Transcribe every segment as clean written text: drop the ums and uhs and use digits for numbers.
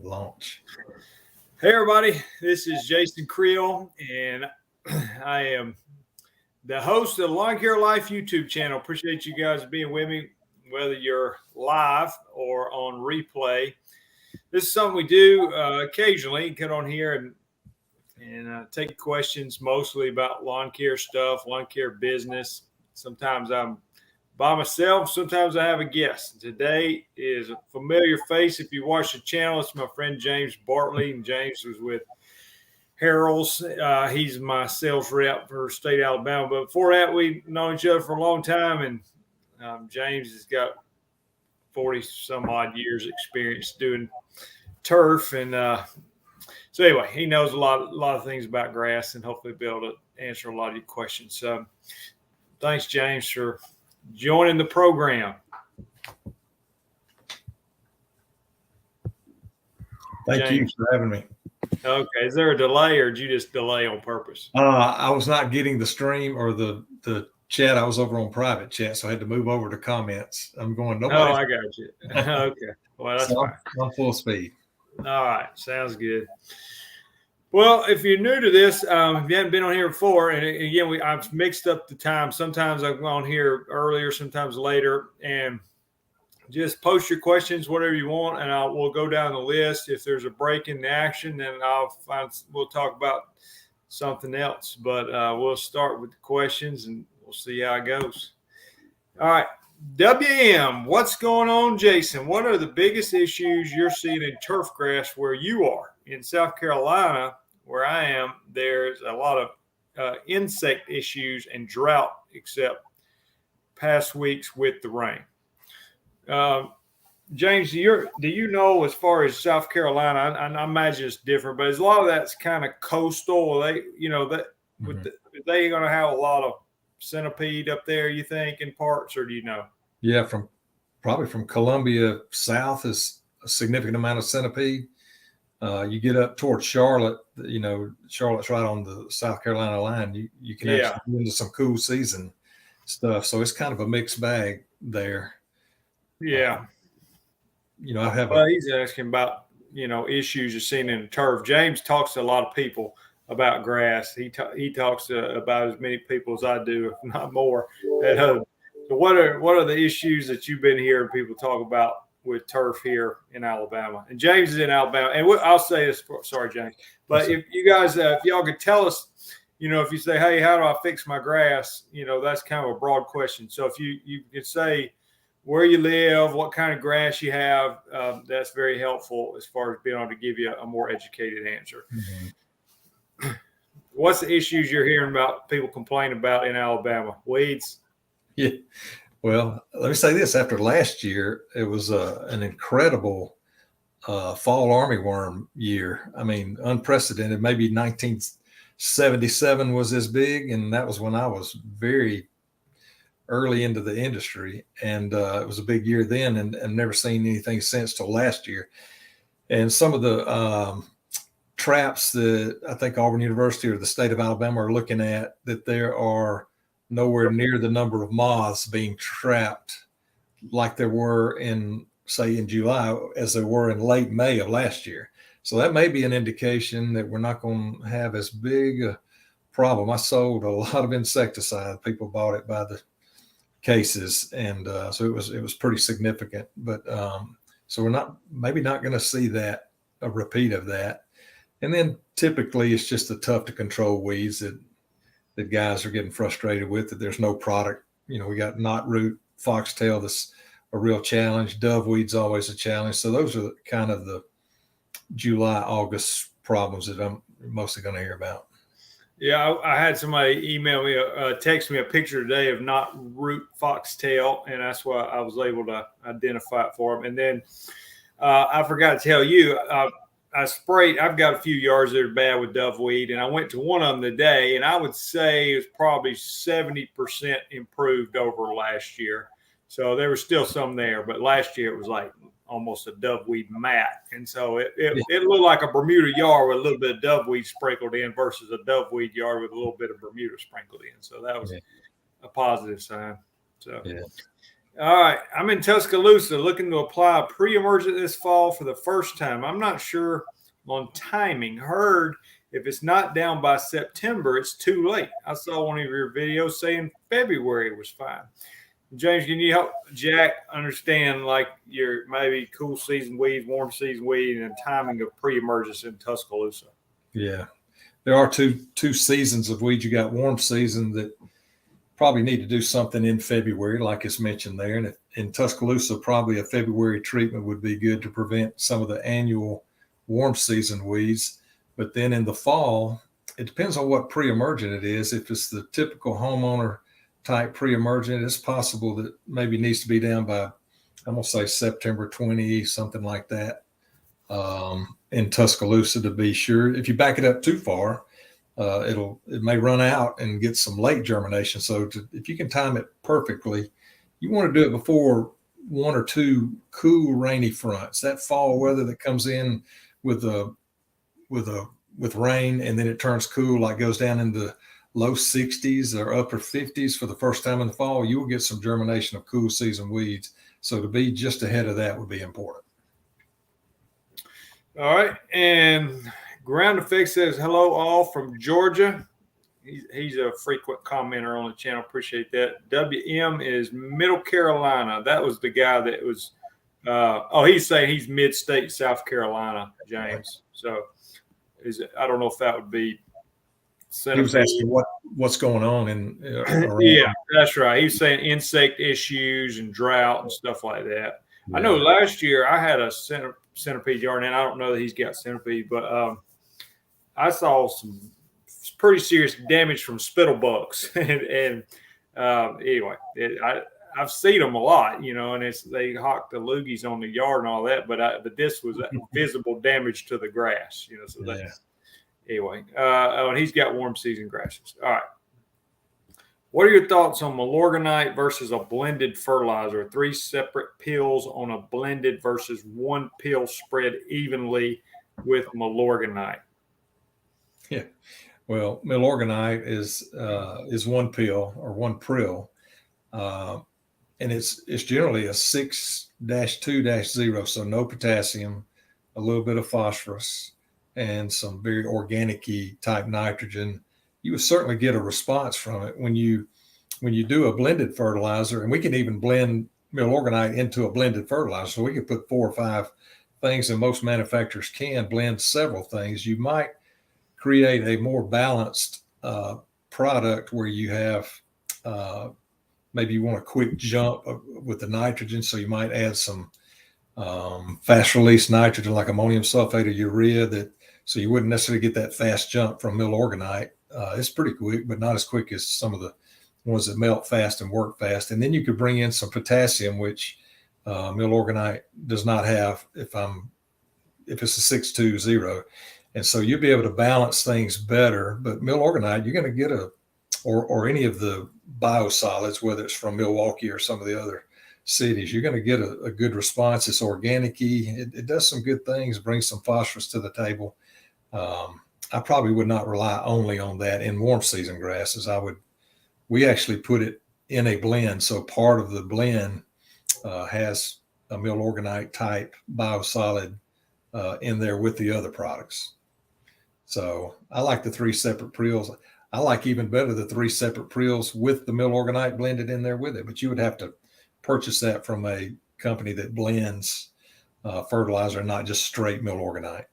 launch. Hey, everybody. This is Jason Creel, and I am the host of the Lawn Care Life YouTube channel. Appreciate you guys being with me, whether you're live or on replay. This is something we do occasionally. Get on here and take questions mostly about lawn care stuff, lawn care business. Sometimes I'm by myself. Sometimes I have a guest. Today is a familiar face. If you watch the channel, it's my friend James Bartley. And James was with Harold's. He's my sales rep for state of Alabama. But before that, we've known each other for a long time. And James has got 40 some odd years experience doing turf. And so anyway, he knows a lot of things about grass, and hopefully be able to answer a lot of your questions. So thanks, James, for joining the program. Thank you for having me. Okay. Is there a delay, or did you just delay on purpose? I was not getting the stream or the chat. I was over on private chat, so I had to move over to comments. I'm going, nobody. Oh, I got you. Okay. Well, that's fine. I'm full speed. All right. Sounds good. Well, if you're new to this, if you haven't been on here before, and again, I've mixed up the time. Sometimes I've gone on here earlier, sometimes later, and just post your questions, whatever you want, and we'll go down the list. If there's a break in the action, then we'll talk about something else. But we'll start with the questions, and we'll see how it goes. All right. WM, what's going on, Jason? What are the biggest issues you're seeing in turf grass where you are? In South Carolina, where I am, there's a lot of insect issues and drought, except past weeks with the rain. James, do you know, as far as South Carolina, I imagine it's different, but a lot of that's kind of coastal. They going to have a lot of centipede up there, you think, in parts, or do you know? Yeah, probably from Columbia south is a significant amount of centipede. You get up towards Charlotte, Charlotte's right on the South Carolina line. You can actually get into some cool season stuff. So it's kind of a mixed bag there. Yeah. He's asking about, issues you're seeing in the turf. James talks to a lot of people about grass. He talks to about as many people as I do, if not more, at home. So what are the issues that you've been hearing people talk about with turf here in Alabama? And James is in Alabama. And I'll say this, sorry, James, but if you guys, if y'all could tell us, if you say, hey, how do I fix my grass? That's kind of a broad question. So if you could say where you live, what kind of grass you have, that's very helpful as far as being able to give you a more educated answer. Mm-hmm. What's the issues you're hearing about people complain about in Alabama? Weeds? Yeah. Well, let me say this. After last year, it was an incredible fall armyworm year. I mean, unprecedented. Maybe 1977 was this big, and that was when I was very early into the industry. And it was a big year then, and never seen anything since till last year. And some of the traps that I think Auburn University or the state of Alabama are looking at, that there are nowhere near the number of moths being trapped like there were in July as there were in late May of last year. So that may be an indication that we're not going to have as big a problem. I sold a lot of insecticide. People bought it by the cases. And so it was pretty significant, but so we're maybe not going to see a repeat of that. And then typically it's just the tough to control weeds that guys are getting frustrated with, that there's no product. We got knotroot, foxtail, that's a real challenge. Doveweed's always a challenge. So those are kind of the July, August problems that I'm mostly going to hear about. Yeah, I had somebody email me, text me a picture today of knotroot foxtail, and that's why I was able to identify it for them. And then I forgot to tell you, I've got a few yards that are bad with doveweed, and I went to one of them today, and I would say it was probably 70% improved over last year. So there was still some there, but last year it was like almost a doveweed mat. And so it looked like a Bermuda yard with a little bit of doveweed sprinkled in versus a doveweed yard with a little bit of Bermuda sprinkled in. So that was a positive sign. So All right, I'm in Tuscaloosa looking to apply a pre-emergent this fall for the first time. I'm not sure on timing. Heard if it's not down by September, it's too late. I saw one of your videos saying February was fine. James, can you help Jack understand like your maybe cool season weed, warm season weed, and timing of pre-emergence in Tuscaloosa? Yeah, there are two seasons of weeds. You got warm season that probably need to do something in February, like it's mentioned there. And in Tuscaloosa, probably a February treatment would be good to prevent some of the annual warm season weeds. But then in the fall, it depends on what pre-emergent it is. If it's the typical homeowner type pre-emergent, it's possible that maybe needs to be down by, I'm going to say September 20, something like that, in Tuscaloosa to be sure. If you back it up too far, it may run out and get some late germination. So if you can time it perfectly, you want to do it before one or two cool rainy fronts. That fall weather that comes in with rain and then it turns cool, like goes down into low 60s or upper 50s for the first time in the fall, you will get some germination of cool season weeds. So to be just ahead of that would be important. All right, and Ground Effect says, hello all from Georgia. He's a frequent commenter on the channel. Appreciate that. WM is Middle Carolina. That was the guy that was, he's saying he's mid-state South Carolina, James. So I don't know if that would be Centipede. He was asking what's going on in yeah, that's right. He's saying insect issues and drought and stuff like that. Yeah. I know last year I had a centipede yard, and I don't know that he's got centipede, but I saw some pretty serious damage from spittle bugs. and anyway, I've seen them a lot, and they hawk the loogies on the yard and all that, but this was visible damage to the grass, so that's, anyway. And he's got warm season grasses. All right. What are your thoughts on Milorganite versus a blended fertilizer? 3 separate pills on a blended versus 1 pill spread evenly with Milorganite. Yeah, well, Milorganite is 1 pill or 1 prill, and it's generally a 6-2-0, so no potassium, a little bit of phosphorus, and some very organic-y type nitrogen. You would certainly get a response from it when you do a blended fertilizer, and we can even blend Milorganite into a blended fertilizer. So we could put 4 or 5 things, and most manufacturers can blend several things. You might create a more balanced product where you have maybe you want a quick jump with the nitrogen, so you might add some fast release nitrogen like ammonium sulfate or urea, so you wouldn't necessarily get that fast jump from Milorganite. It's pretty quick, but not as quick as some of the ones that melt fast and work fast. And then you could bring in some potassium, which Milorganite does not have if it's a 6-2-0. And so you'll be able to balance things better. But Milorganite, you're going to get or any of the biosolids, whether it's from Milwaukee or some of the other cities, you're going to get a good response. It's organic-y. It does some good things, brings some phosphorus to the table. I probably would not rely only on that in warm season grasses. We actually put it in a blend. So part of the blend has a Milorganite type biosolid in there with the other products. So I like the 3 separate prills. I like even better the 3 separate prills with the Milorganite blended in there with it, but you would have to purchase that from a company that blends fertilizer, not just straight Milorganite.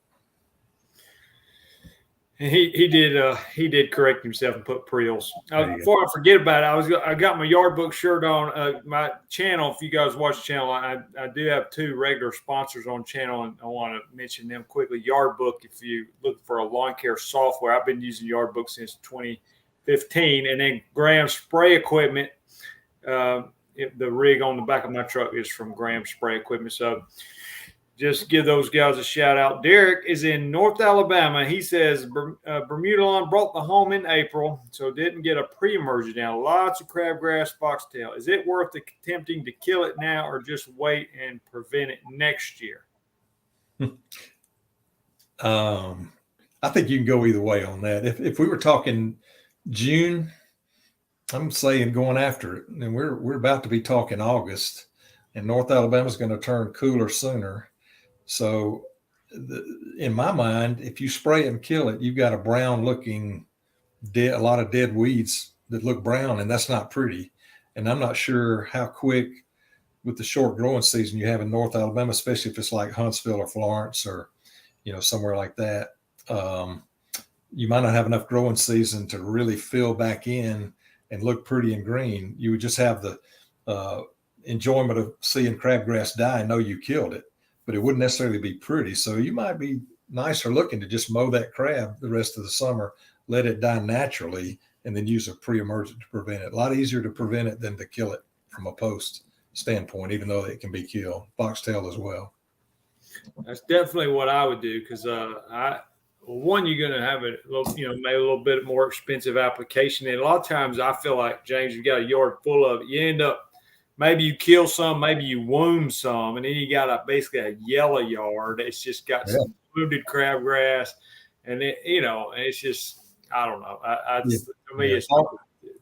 He did correct himself and put prills. Before I forget about it, I got my yard book shirt on. My channel, if you guys watch the channel, I do have 2 regular sponsors on channel, and I want to mention them quickly. Yard book, if you look for a lawn care software, I've been using yard book since 2015, and then Graham Spray Equipment. The rig on the back of my truck is from Graham Spray Equipment. So just give those guys a shout out. Derek is in North Alabama. He says Bermuda lawn brought the home in April, so didn't get a pre-emergent down. Lots of crabgrass, foxtail. Is it worth attempting to kill it now or just wait and prevent it next year? I think you can go either way on that. If we were talking June, I'm saying going after it, and we're about to be talking August, and North Alabama's going to turn cooler sooner. So, in my mind, if you spray it and kill it, you've got a brown looking a lot of dead weeds that look brown, and that's not pretty. And I'm not sure how quick with the short growing season you have in North Alabama, especially if it's like Huntsville or Florence or, somewhere like that. You might not have enough growing season to really fill back in and look pretty and green. You would just have the enjoyment of seeing crabgrass die and know you killed it, but it wouldn't necessarily be pretty. So you might be nicer looking to just mow that crab the rest of the summer, let it die naturally, and then use a pre-emergent to prevent it. A lot easier to prevent it than to kill it from a post standpoint, even though it can be killed. Foxtail as well. That's definitely what I would do, because one, you're going to have a little, maybe a little bit more expensive application. And a lot of times I feel like, James, you got a yard full of it. You end up, maybe you kill some, maybe you wound some, and then you got basically a yellow yard. It's just got some wounded crabgrass, and it's just, I don't know. To me, it's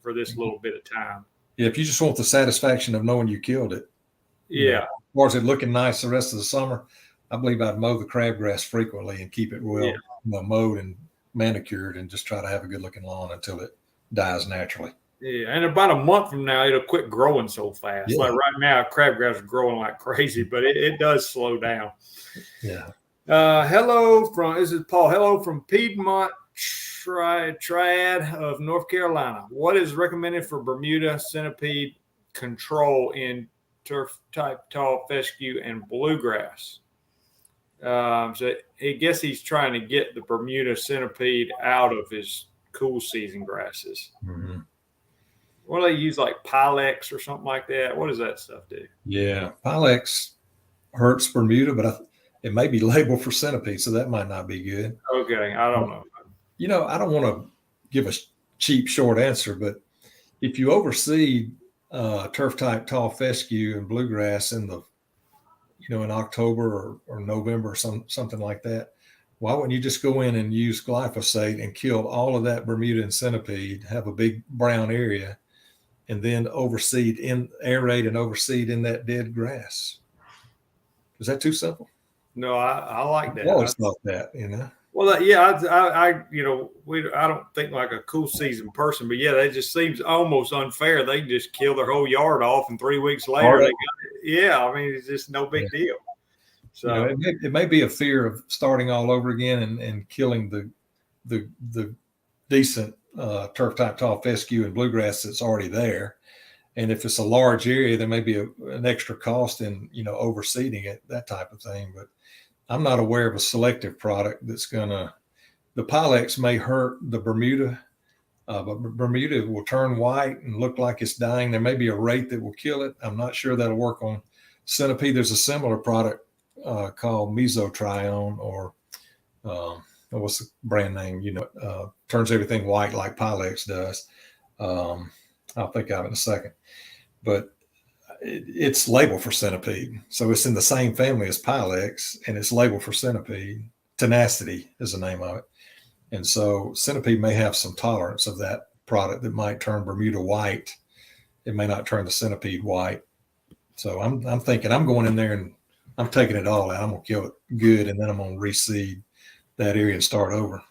for this little bit of time. Yeah, if you just want the satisfaction of knowing you killed it. Yeah. As far as it looking nice the rest of the summer, I believe I'd mow the crabgrass frequently and keep it mowed and manicured, and just try to have a good looking lawn until it dies naturally. Yeah, and about a month from now, it'll quit growing so fast. Like right now, crabgrass is growing like crazy, but it does slow down. Yeah. This is Paul. Hello from Piedmont Triad of North Carolina. What is recommended for Bermuda centipede control in turf type tall fescue and bluegrass? So I guess he's trying to get the Bermuda centipede out of his cool season grasses. Mm-hmm. What do they use, like Pilex or something like that? What does that stuff do? Yeah, Pilex hurts Bermuda, but it may be labeled for centipede, so that might not be good. Okay, I don't know. I don't want to give a cheap, short answer, but if you overseed turf type tall fescue and bluegrass in in October or November or something like that, why wouldn't you just go in and use glyphosate and kill all of that Bermuda and centipede, have a big brown area, and then aerate and overseed in that dead grass? Is that too simple? No, I like that. I always thought that, Well, I don't think like a cool season person, but that just seems almost unfair. They just kill their whole yard off, and 3 weeks later, it's just no big deal. So it may be a fear of starting all over again and killing the decent turf type tall fescue and bluegrass that's already there. And if it's a large area, there may be an extra cost in overseeding it, that type of thing. But I'm not aware of a selective product that's the Pilex may hurt the Bermuda, but Bermuda will turn white and look like it's dying. There may be a rate that will kill it. I'm not sure that'll work on centipede. There's a similar product called Mesotrione, or what's the brand name? Turns everything white like Pilex does. I'll think of it in a second. But it's labeled for centipede. So it's in the same family as Pilex, and it's labeled for centipede. Tenacity is the name of it. And so centipede may have some tolerance of that product that might turn Bermuda white. It may not turn the centipede white. So I'm thinking I'm going in there and I'm taking it all out. I'm going to kill it good, and then I'm going to reseed that area and start over.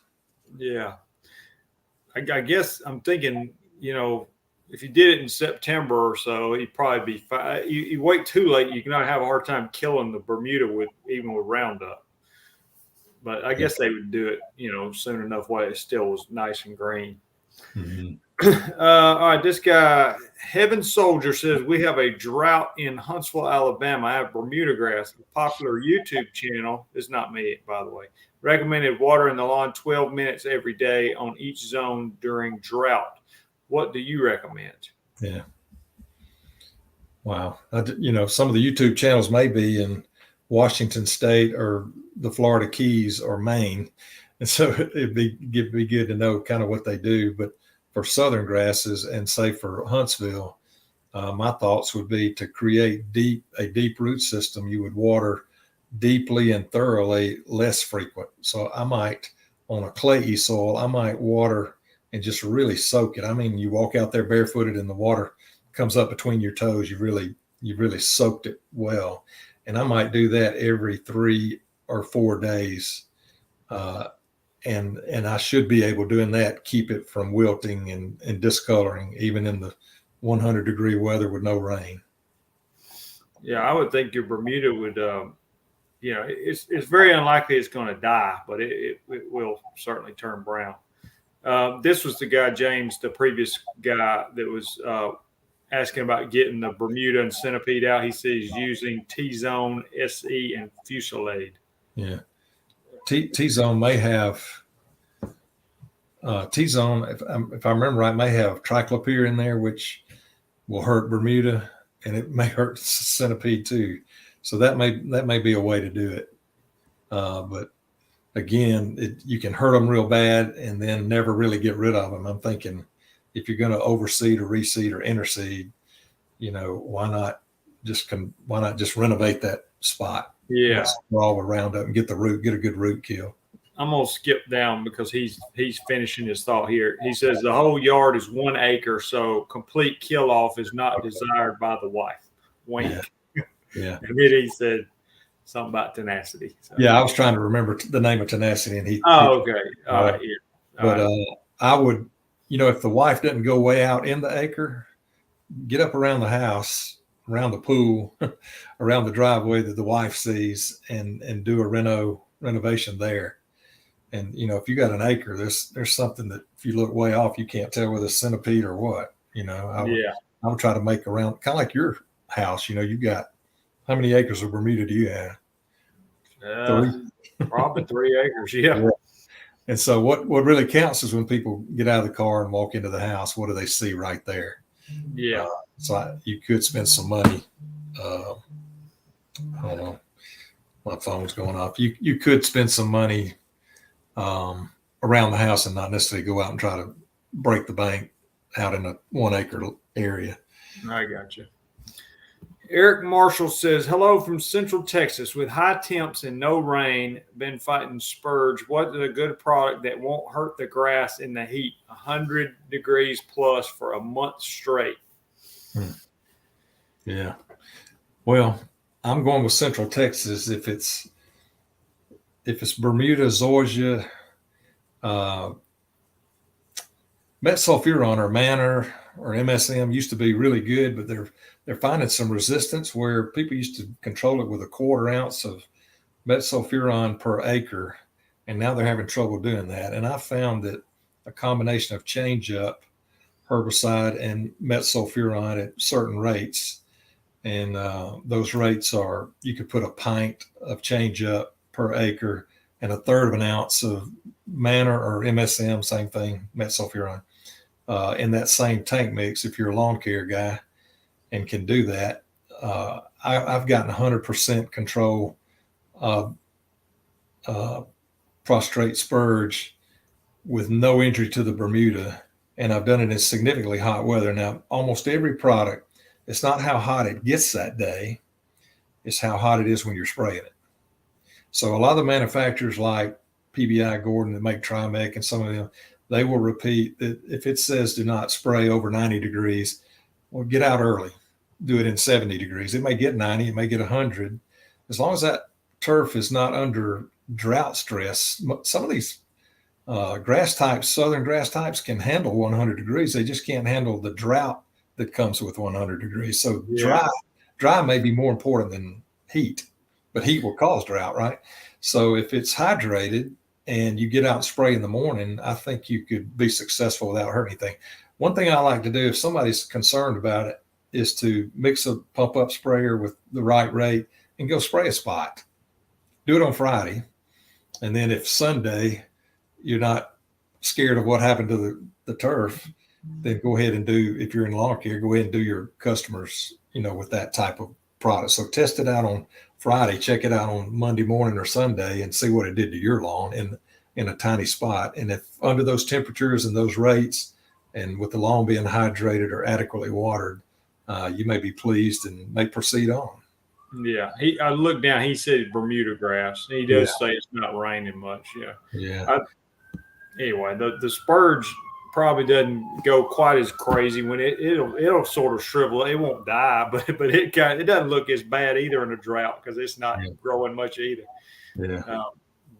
Yeah. I guess I'm thinking, if you did it in September or so, you'd probably be fine. You wait too late, you're going to have a hard time killing the Bermuda even with Roundup. But I guess they would do it, soon enough while it still was nice and green. Mm-hmm. All right, this guy, Heaven Soldier, says, we have a drought in Huntsville, Alabama. I have Bermuda grass, a popular YouTube channel. It's not me, by the way. Recommended watering the lawn 12 minutes every day on each zone during drought. What do you recommend? Yeah. Wow. Some of the YouTube channels may be in Washington State or the Florida Keys or Maine. And so it'd be good to know kind of what they do. But for southern grasses, and say for Huntsville, my thoughts would be to create a deep root system. You would water deeply and thoroughly, less frequent. So I might, on a clayey soil, I might water and just really soak it. I mean, you walk out there barefooted and the water comes up between your toes. You really soaked it well. And I might do that every 3 or 4 days. And I should be able, doing that, keep it from wilting and discoloring, even in the 100-degree weather with no rain. Yeah, I would think your Bermuda would, it's very unlikely it's going to die, but it will certainly turn brown. This was the guy, James, the previous guy that was asking about getting the Bermuda and Centipede out. He says he's using T-Zone, SE, and Fusillade. Yeah. T-Zone may have T-Zone, if I remember right, may have triclopyr in there, which will hurt Bermuda, and it may hurt Centipede too. So that may be a way to do it. But again, you can hurt them real bad and then never really get rid of them. I'm thinking, if you're going to overseed or reseed or interseed, why not just renovate that spot? Yeah, all around up and get a good root kill. I'm gonna skip down because he's finishing his thought here. He says the whole yard is 1 acre, so complete kill off is not desired by the wife. Wink. Yeah. And then he said something about tenacity. So. Yeah, I was trying to remember the name of tenacity, and he. Okay. All right. Yeah. But I would, if the wife doesn't go way out in the acre, get up around the house, around the pool, around the driveway that the wife sees, and do a renovation there. And if you got an acre, there's something that if you look way off, you can't tell whether it's centipede or what. I would try to make around, kind of like your house. You got, how many acres of Bermuda do you have? 3. Probably 3 acres. Yeah. And so what really counts is when people get out of the car and walk into the house, what do they see right there? Yeah. So you could spend some money. I don't know. My phone's going off. You could spend some money around the house and not necessarily go out and try to break the bank out in a 1 acre area. I got you. Eric Marshall says, hello from Central Texas. With high temps and no rain, been fighting spurge. What is a good product that won't hurt the grass in the heat? 100 degrees plus for a month straight. Yeah. Well, I'm going with Central Texas. If it's Bermuda, zoysia, metsulfuron or Manor or MSM used to be really good, but they're finding some resistance where people used to control it with a 1/4 ounce of metsulfuron per acre, and now they're having trouble doing that. And I found that a combination of change up herbicide and metsulfuron at certain rates, and those rates are, you could put a pint of change up per acre and 1/3 ounce of Manor or MSM, same thing, metsulfuron, in that same tank mix. If you're a lawn care guy and can do that, I've gotten 100% control of prostrate spurge with no injury to the Bermuda, and I've done it in significantly hot weather. Now, almost every product, it's not how hot it gets that day, it's how hot it is when you're spraying it. So a lot of the manufacturers like PBI Gordon that make Trimec and some of them, they will repeat that if it says do not spray over 90 degrees, well, get out early, do it in 70 degrees. It may get 90, it may get 100. As long as that turf is not under drought stress, some of these grass types, southern grass types, can handle 100 degrees. They just can't handle the drought that comes with 100 degrees. So dry may be more important than heat, but heat will cause drought, right? So if it's hydrated and you get out and spray in the morning, I think you could be successful without hurting anything. One thing I like to do if somebody's concerned about it is to mix a pump up sprayer with the right rate and go spray a spot. Do it on Friday. And then if Sunday you're not scared of what happened to the turf, then go ahead and do, if you're in lawn care, go ahead and do your customers, with that type of product. So test it out on Friday, check it out on Monday morning or Sunday and see what it did to your lawn in a tiny spot. And if under those temperatures and those rates, and with the lawn being hydrated or adequately watered, you may be pleased and may proceed on. Yeah, I looked down. He said Bermuda grass. He does say it's not raining much. Yeah. Yeah. Anyway, the spurge, probably doesn't go quite as crazy when it'll sort of shrivel. It won't die, but it doesn't look as bad either in a drought because it's not growing much either. Yeah.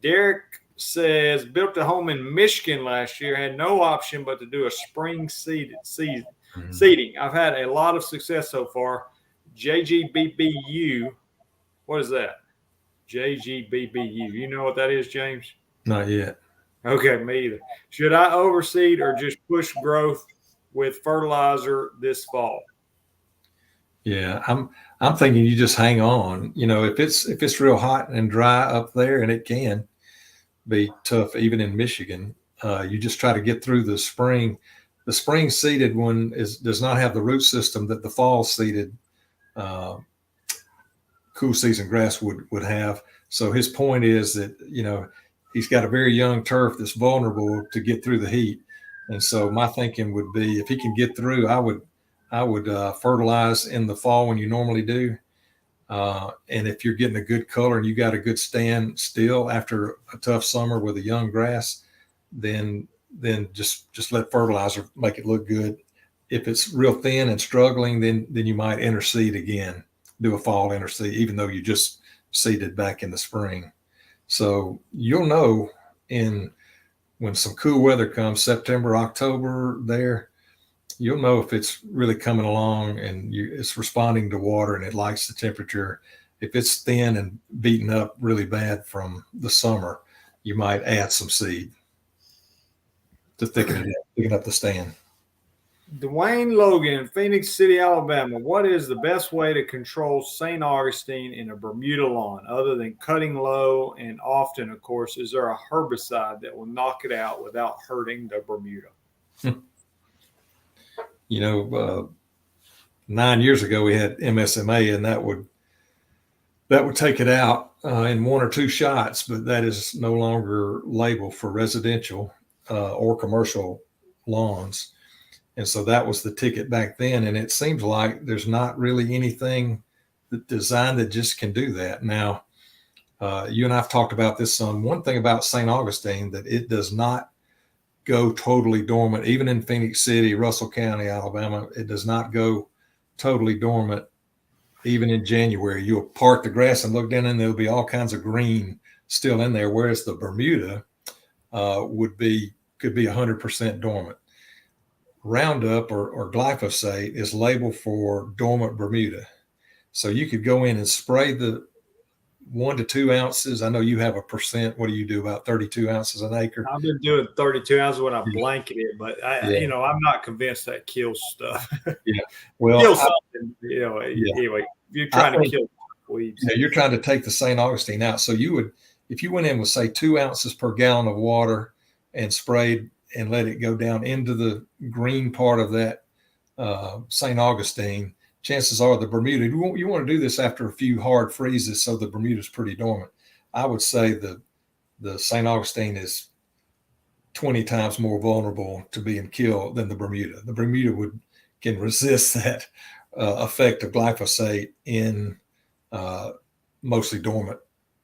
Derek says built a home in Michigan last year, had no option but to do a spring seeding. I've had a lot of success so far. JGBBU, what is that? JGBBU. You know what that is, James? Not yet. Okay, me either. Should I overseed or just push growth with fertilizer this fall? Yeah, I'm thinking you just hang on. You know, if it's real hot and dry up there, and it can be tough even in Michigan, you just try to get through the spring. The spring seeded one does not have the root system that the fall seeded cool season grass would have. So his point is that, you know, he's got a very young turf that's vulnerable to get through the heat. And so my thinking would be if he can get through, I would fertilize in the fall when you normally do. And if you're getting a good color and you got a good stand still after a tough summer with a young grass, then just let fertilizer make it look good. If it's real thin and struggling, then you might interseed again, do a fall interseed, even though you just seeded back in the spring. So you'll know when some cool weather comes, September, October there, you'll know if it's really coming along and it's responding to water and it likes the temperature. If it's thin and beaten up really bad from the summer, you might add some seed to thicken up the stand. Dwayne Logan, Phoenix City, Alabama. What is the best way to control St. Augustine in a Bermuda lawn other than cutting low and often, of course? Is there a herbicide that will knock it out without hurting the Bermuda? You know, 9 years ago we had MSMA, and that would take it out in 1 or 2 shots, but that is no longer labeled for residential or commercial lawns. And so that was the ticket back then. And it seems like there's not really anything designed that just can do that. Now, you and I have talked about this some. One thing about St. Augustine, that it does not go totally dormant. Even in Phoenix City, Russell County, Alabama, it does not go totally dormant. Even in January, you'll part the grass and look down and there'll be all kinds of green still in there. Whereas the Bermuda could be 100% dormant. Roundup or glyphosate is labeled for dormant Bermuda. So you could go in and spray the 1 to 2 ounces. I know you have a percent. What do you do, about 32 ounces an acre? I've been doing 32 ounces when I blanket it, but I'm not convinced that kills stuff. Yeah. Well, kills something, anyway, you're trying to kill weeds. Yeah, you're trying to take the St. Augustine out. So if you went in with, say, 2 ounces per gallon of water and sprayed and let it go down into the green part of that St. Augustine, chances are the Bermuda, you want to do this after a few hard freezes, so the Bermuda is pretty dormant. I would say the St. Augustine is 20 times more vulnerable to being killed than the Bermuda. The Bermuda can resist that effect of glyphosate in mostly dormant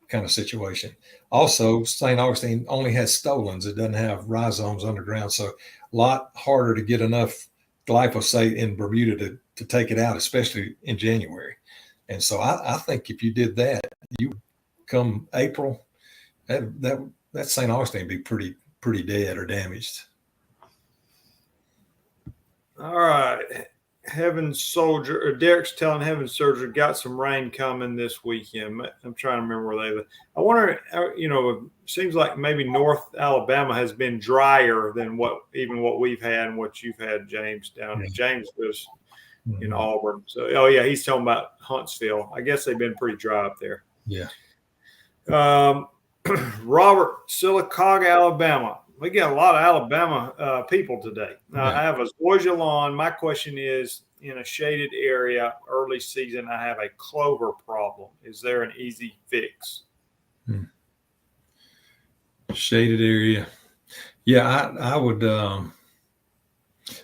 kind of situation. Also, St. Augustine only has stolons. It doesn't have rhizomes underground. So a lot harder to get enough glyphosate in Bermuda to take it out, especially in January. And so I think if you did that, you come April, that St. Augustine would be pretty dead or damaged. All right. Heaven Soldier, or Derek's telling Heaven Soldier got some rain coming this weekend. I'm trying to remember where they live. I wonder, it seems like maybe North Alabama has been drier than what we've had and what you've had, James, down. Yeah. James was in Auburn. So, he's talking about Huntsville. I guess they've been pretty dry up there. Yeah. Robert, Sylacauga, Alabama. We get a lot of Alabama people today. I have a zoysia lawn. My question is, in a shaded area, early season, I have a clover problem. Is there an easy fix? Shaded area. Yeah, I would.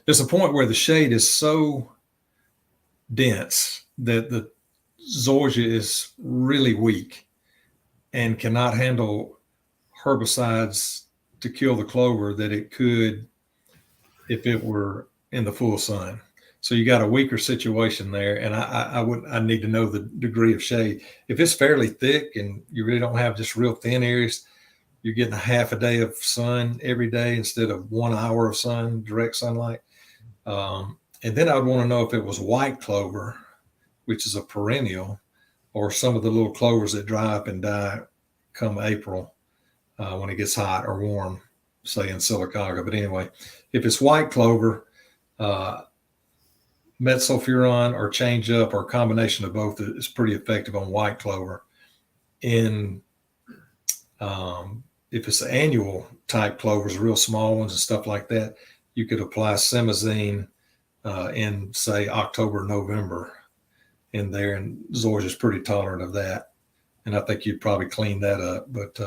There's a point where the shade is so dense that the zoysia is really weak and cannot handle herbicides to kill the clover, that it could if it were in the full sun. So you got a weaker situation there, and I need to know the degree of shade. If it's fairly thick and you really don't have just real thin areas, you're getting a half a day of sun every day instead of 1 hour of sun, direct sunlight. And then I'd want to know if it was white clover, which is a perennial, or some of the little clovers that dry up and die come April when it gets hot or warm, say in Silicaga. But anyway, if it's white clover, metsulfuron or change up or a combination of both is pretty effective on white clover. In if it's annual type clovers, real small ones and stuff like that, you could apply simazine in say October, November in there, and Zoysia is pretty tolerant of that. And I think you'd probably clean that up. But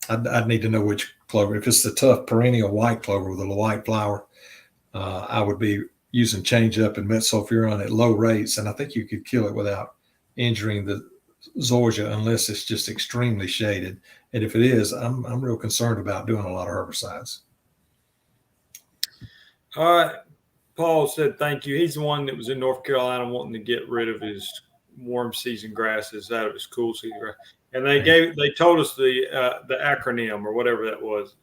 I'd need to know which clover. If it's the tough perennial white clover with a white flower, I would be using change up and metsulfuron at low rates, and I think you could kill it without injuring the Zoysia unless it's just extremely shaded. And if it is, I'm real concerned about doing a lot of herbicides. All right. Paul said thank you. He's the one that was in North Carolina wanting to get rid of his warm season grasses out of his cool season grass. And they told us the acronym or whatever that was.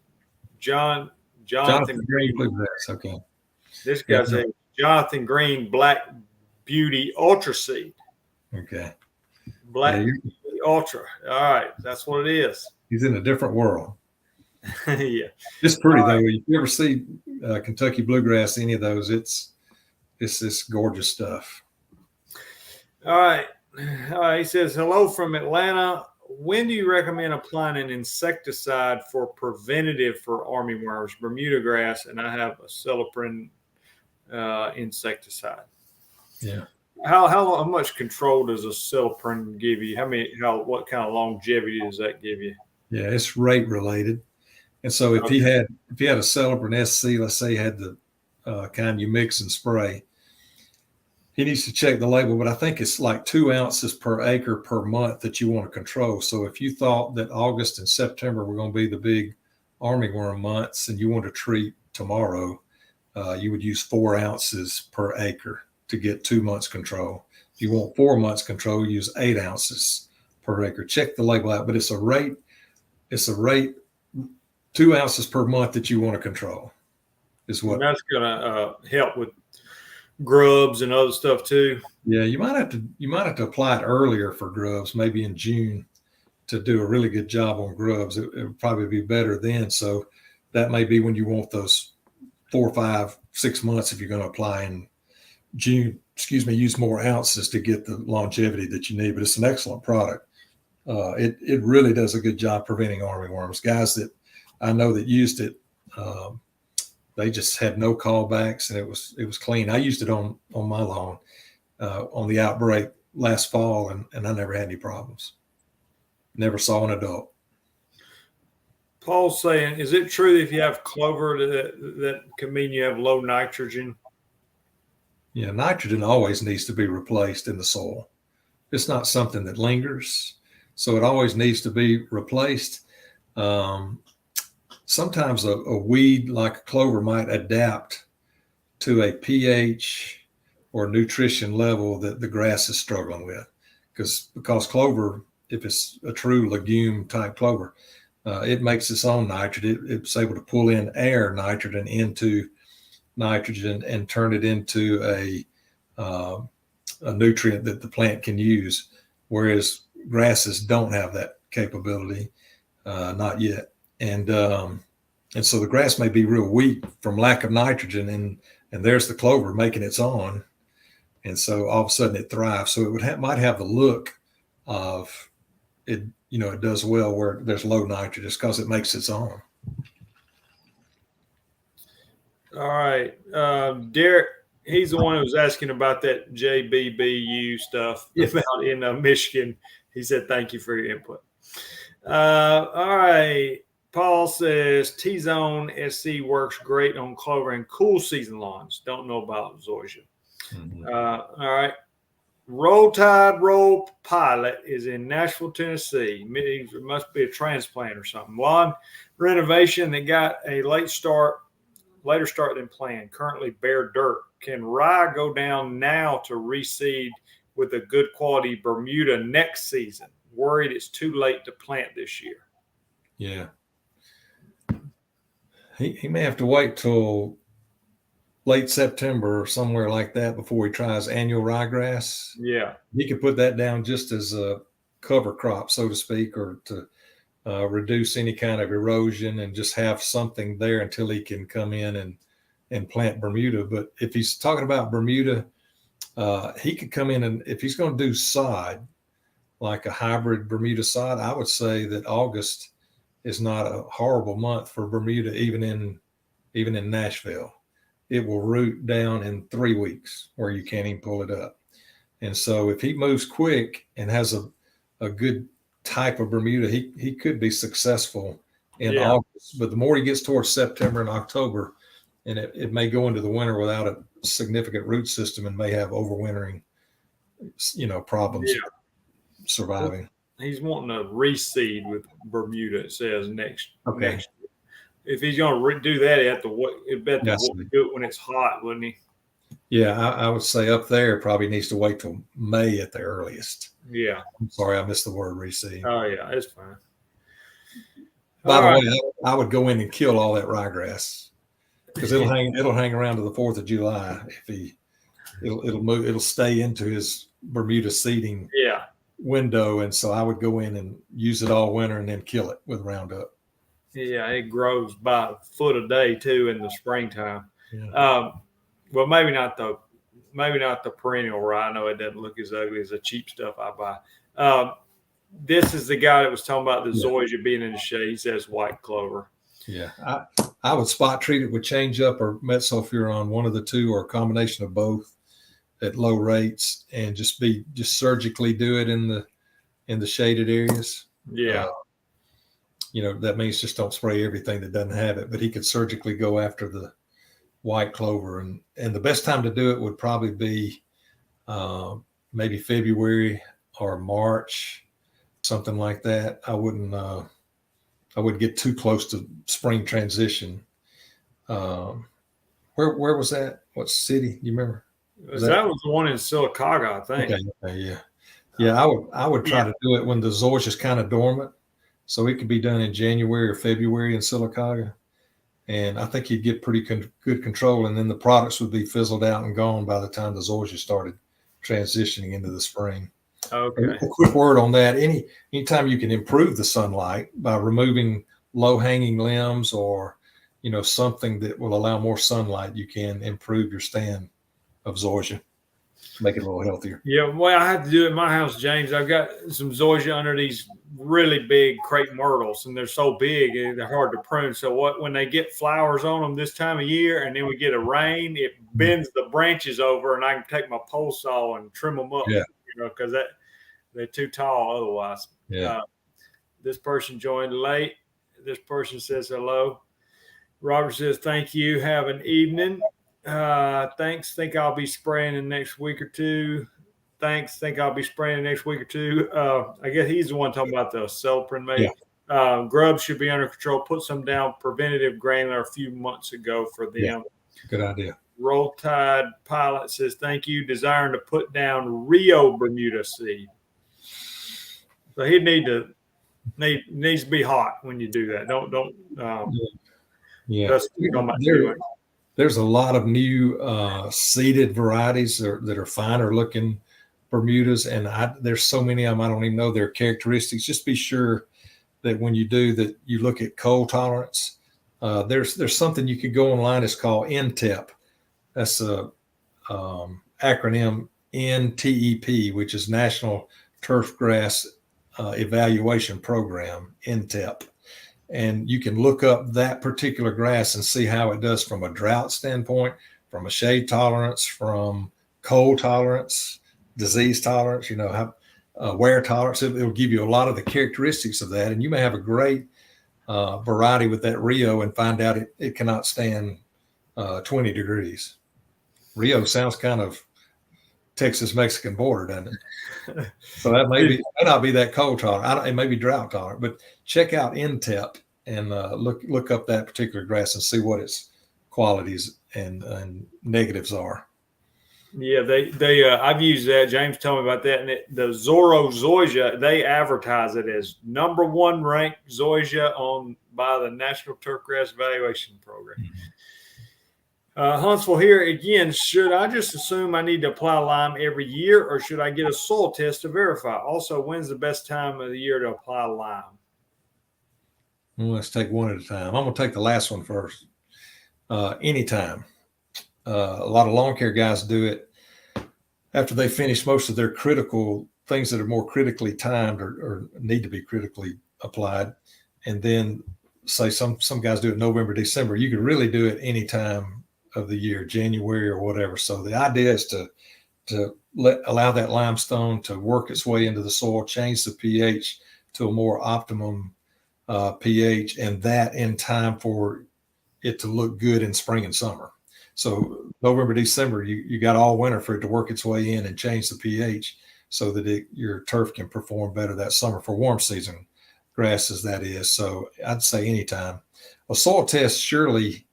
Jonathan Green. Okay. This guy's said Jonathan Green Black Beauty Ultra Seed. Okay. Black Beauty Ultra. All right. That's what it is. He's in a different world. Yeah. It's pretty though. If you ever see Kentucky bluegrass, any of those, it's this gorgeous stuff. All right. He says, hello from Atlanta. When do you recommend applying an insecticide for preventative for armyworms, Bermuda grass, and I have a celloprene insecticide? Yeah. How much control does a celloprene give you? What kind of longevity does that give you? Yeah, it's rate related. And so if he had a celloprene SC, let's say he had the kind you mix and spray, he needs to check the label, but I think it's like 2 ounces per acre per month that you want to control. So if you thought that August and September were going to be the big armyworm months and you want to treat tomorrow, you would use 4 ounces per acre to get 2 months control. If you want 4 months control, use 8 ounces per acre. Check the label out, but it's a rate 2 ounces per month that you want to control is what. And that's going to help with grubs and other stuff too. Yeah, you might have to apply it earlier for grubs, maybe in June, to do a really good job on grubs. It would probably be better then. So that may be when you want those 4, 5, 6 months if you're going to apply in June. Use more ounces to get the longevity that you need. But it's an excellent product. It really does a good job preventing armyworms. Guys that I know that used it, they just had no callbacks, and it was clean. I used it on my lawn on the outbreak last fall, and I never had any problems. Never saw an adult. Paul's saying, is it true that if you have clover that can mean you have low nitrogen? Yeah, nitrogen always needs to be replaced in the soil. It's not something that lingers, so it always needs to be replaced. Sometimes a weed like a clover might adapt to a pH or nutrition level that the grass is struggling with, because clover, if it's a true legume type clover, it makes its own nitrogen. It's able to pull in air nitrogen into nitrogen and turn it into a nutrient that the plant can use, whereas grasses don't have that capability, not yet. And so the grass may be real weak from lack of nitrogen, and there's the clover making its own, and so all of a sudden it thrives. So it might have the look of it, it does well where there's low nitrogen, just because it makes its own. All right, Derek, he's the one who was asking about that JBBU stuff about in Michigan. He said thank you for your input. All right. Paul says T-Zone SC works great on clover and cool season lawns. Don't know about Zoysia. Mm-hmm. All right. Roll Tide Roll Pilot is in Nashville, Tennessee. It must be a transplant or something. Lawn renovation that got a late start later start than planned. Currently bare dirt. Can rye go down now to reseed with a good quality Bermuda next season? Worried it's too late to plant this year. Yeah. He may have to wait till late September or somewhere like that before he tries annual ryegrass. Yeah. He could put that down just as a cover crop, so to speak, or to reduce any kind of erosion and just have something there until he can come in and plant Bermuda. But if he's talking about Bermuda, he could come in, and if he's going to do sod, like a hybrid Bermuda sod, I would say that August is not a horrible month for Bermuda, even in Nashville. It will root down in 3 weeks where you can't even pull it up. And so if he moves quick and has a good type of Bermuda, he could be successful in August. But the more he gets towards September and October, and it may go into the winter without a significant root system and may have overwintering, problems surviving. He's wanting to reseed with Bermuda, it says next year. If he's going to do that, he have to wait. Do it when it's hot, wouldn't he? Yeah, I would say up there probably needs to wait till May at the earliest. Yeah. I'm sorry, I missed the word reseed. Oh yeah, it's fine. By the way, I would go in and kill all that ryegrass because it'll hang around to the 4th of July if it'll stay into his Bermuda seeding window, and so I would go in and use it all winter and then kill it with Roundup. Yeah, it grows by a foot a day too in the springtime. Yeah. Well, maybe not the perennial rye. I know it doesn't look as ugly as the cheap stuff I buy. This is the guy that was talking about the zoysia being in the shade. He says white clover. Yeah, I would spot treat it with Change Up or metsulfuron, one of the two, or a combination of both at low rates, and just surgically do it in the shaded areas. Yeah. That means just don't spray everything that doesn't have it, but he could surgically go after the white clover. And the best time to do it would probably be maybe February or March, something like that. I wouldn't get too close to spring transition. Where was that? What city? You remember? That was the one in Silicaga, I think. Okay, yeah. I would try to do it when the zoysia is kind of dormant. So it could be done in January or February in Silicaga. And I think you'd get pretty good control. And then the products would be fizzled out and gone by the time the zoysia started transitioning into the spring. Okay. A quick word on that. Anytime you can improve the sunlight by removing low-hanging limbs or, something that will allow more sunlight, you can improve your stand of zoysia. Make it a little healthier. Yeah, well, I have to do it in my house, James. I've got some zoysia under these really big crepe myrtles, and they're so big they're hard to prune. So when they get flowers on them this time of year, and then we get a rain, it bends the branches over, and I can take my pole saw and trim them up. Yeah. Because they're too tall otherwise. Yeah. This person joined late. This person says hello. Robert says thank you. Have an evening. Thanks. Think I'll be spraying in the next week or two. Thanks. Think I'll be spraying in the next week or two. I guess he's the one talking about the Celprin, maybe. Yeah. Grub should be under control. Put some down preventative granular a few months ago for them. Yeah. Good idea. Roll Tide Pilot says thank you. Desiring to put down Rio Bermuda seed. So he needs to be hot when you do that. Don't. There's a lot of new seeded varieties that are finer looking Bermudas, and there's so many of them I don't even know their characteristics. Just be sure that when you do that, you look at cold tolerance. There's something you could go online. It's called NTEP. That's a acronym NTEP, which is National Turf Grass Evaluation Program, NTEP. And you can look up that particular grass and see how it does from a drought standpoint, from a shade tolerance, from cold tolerance, disease tolerance, wear tolerance. It'll give you a lot of the characteristics of that. And you may have a great variety with that Rio and find out it cannot stand 20 degrees. Rio sounds kind of Texas-Mexican border, doesn't it? So that may not be that cold tolerant. It may be drought tolerant, but check out NTEP and look up that particular grass and see what its qualities and negatives are. Yeah, they I've used that. James told me about that. And the Zorro zoysia, they advertise it as #1 ranked zoysia by the National Turfgrass Evaluation Program. Huntsville here again. Should I just assume I need to apply lime every year, or should I get a soil test to verify? Also, when's the best time of the year to apply lime? Well, let's take one at a time. I'm going to take the last one first. Anytime. A lot of lawn care guys do it after they finish most of their critical things that are more critically timed or need to be critically applied. And then say some guys do it November, December. You could really do it any time of the year, January or whatever. So the idea is to allow that limestone to work its way into the soil, change the pH to a more optimum pH, and that in time for it to look good in spring and summer. So November, December, you got all winter for it to work its way in and change the pH so that your turf can perform better that summer for warm season grasses, that is. So I'd say anytime. A soil test surely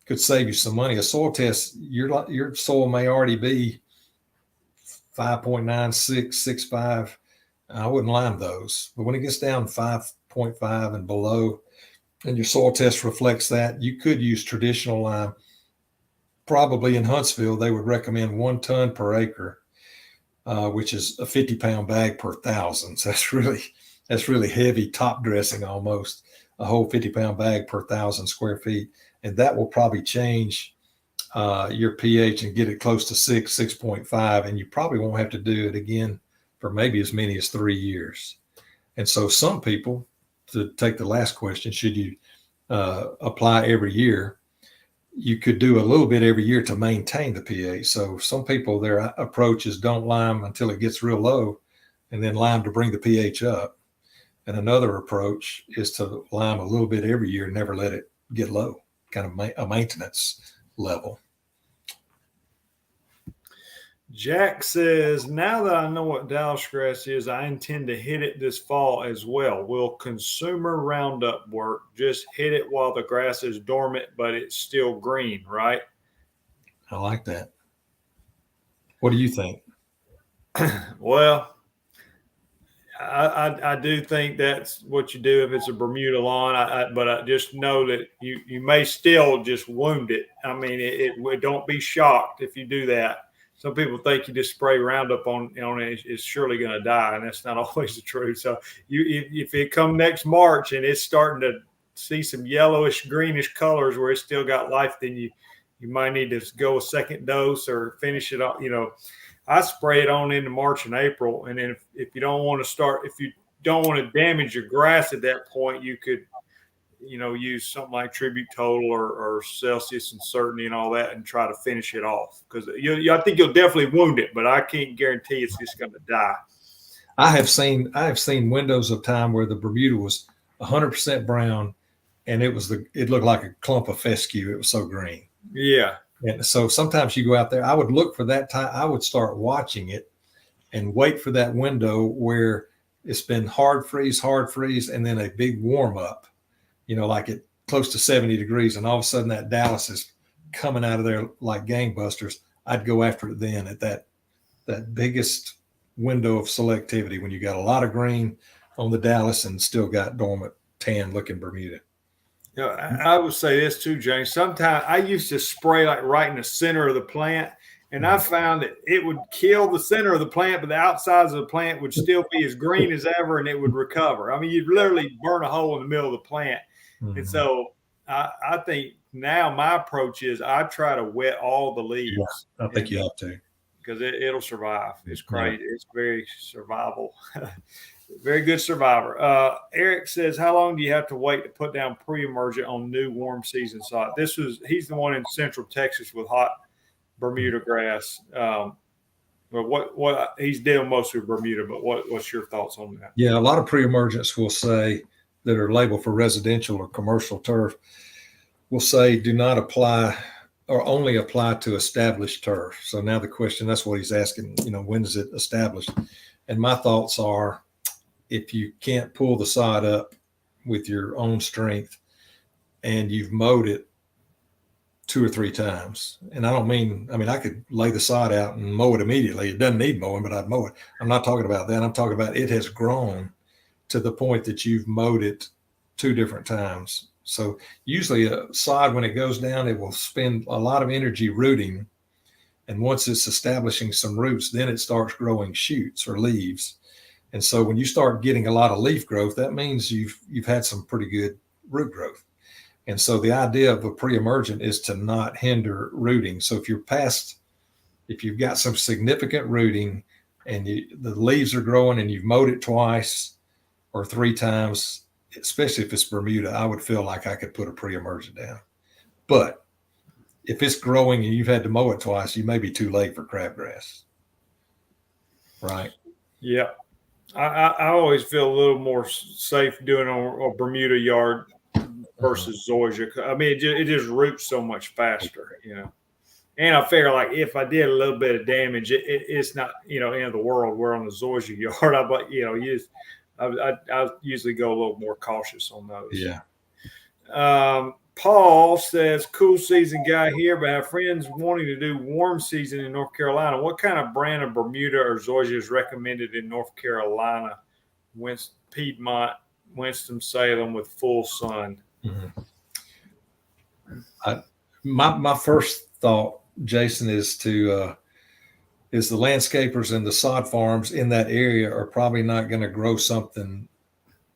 could save you some money. A soil test, your soil may already be 5.96, 6.5. I wouldn't lime those. But when it gets down 5.5 and below, and your soil test reflects that, you could use traditional lime. Probably in Huntsville, they would recommend 1 ton per acre, which is a 50-pound bag per 1,000. So that's really heavy top dressing, almost a whole 50-pound bag per 1,000 square feet. And that will probably change your pH and get it close to 6.5. And you probably won't have to do it again for maybe as many as 3 years. And so some people, to take the last question, should you apply every year? You could do a little bit every year to maintain the pH. So some people, their approach is don't lime until it gets real low and then lime to bring the pH up. And another approach is to lime a little bit every year and never let it get low, kind of a maintenance level. Jack says, now that I know what Dallisgrass is, I intend to hit it this fall as well. Will consumer Roundup work? Just hit it while the grass is dormant, but it's still green, right? I like that. What do you think? Well, I do think that's what you do if it's a Bermuda lawn. But I just know that you may still just wound it. I mean, it don't be shocked if you do that. Some people think you just spray Roundup on it, it's surely going to die, and that's not always the truth. So if it come next March and it's starting to see some yellowish, greenish colors where it's still got life, then you might need to go a second dose or finish it off. I spray it on into March and April, and then if you don't want to damage your grass at that point, you could use something like Tribute Total or Celsius and Certainty and all that and try to finish it off, because I think you'll definitely wound it, but I can't guarantee it's just going to die. I have seen windows of time where the Bermuda was 100% brown and it looked like a clump of fescue. It was so green. Yeah. And so sometimes you go out there, I would look for that time. I would start watching it and wait for that window where it's been hard freeze, and then a big warm up, like at close to 70 degrees. And all of a sudden that Dallas is coming out of there like gangbusters. I'd go after it then at that biggest window of selectivity when you got a lot of green on the Dallas and still got dormant tan looking Bermuda. I would say this too, James. Sometimes I used to spray like right in the center of the plant, and I found that it would kill the center of the plant, but the outsides of the plant would still be as green as ever, and it would recover. I mean, you'd literally burn a hole in the middle of the plant. Mm-hmm. And so I think now my approach is I try to wet all the leaves. Yeah, I think you have to. Because it'll survive. It's crazy. Yeah. It's very survival. Very good survivor. Eric says, how long do you have to wait to put down pre-emergent on new warm season sod? He's the one in Central Texas with hot Bermuda grass. But what he's dealing mostly with Bermuda, but what's your thoughts on that? Yeah, a lot of pre-emergents will say that are labeled for residential or commercial turf will say do not apply or only apply to established turf. So now the question, that's what he's asking, when is it established? And my thoughts are, if you can't pull the sod up with your own strength and you've mowed it 2 or 3 times. And I mean, I could lay the sod out and mow it immediately. It doesn't need mowing, but I'd mow it. I'm not talking about that. I'm talking about it has grown to the point that you've mowed it 2 different times. So usually a sod, when it goes down, it will spend a lot of energy rooting. And once it's establishing some roots, then it starts growing shoots or leaves. And so when you start getting a lot of leaf growth, that means you've had some pretty good root growth. And so the idea of a pre-emergent is to not hinder rooting. So if you've got some significant rooting and the leaves are growing and you've mowed it twice or 3 times, especially if it's Bermuda, I would feel like I could put a pre-emergent down. But if it's growing and you've had to mow it twice, you may be too late for crabgrass. Right? Yeah. I always feel a little more safe doing a Bermuda yard versus zoysia. I mean, it just roots so much faster, you know. And I figure, like, if I did a little bit of damage, it's not, you know, end of the world. We're on the zoysia yard. I usually go a little more cautious on those. Yeah. Paul says, cool season guy here, but have friends wanting to do warm season in North Carolina. What kind of brand of Bermuda or zoysia is recommended in North Carolina? Piedmont, Winston-Salem with full sun. Mm-hmm. My first thought, Jason, is the landscapers and the sod farms in that area are probably not going to grow something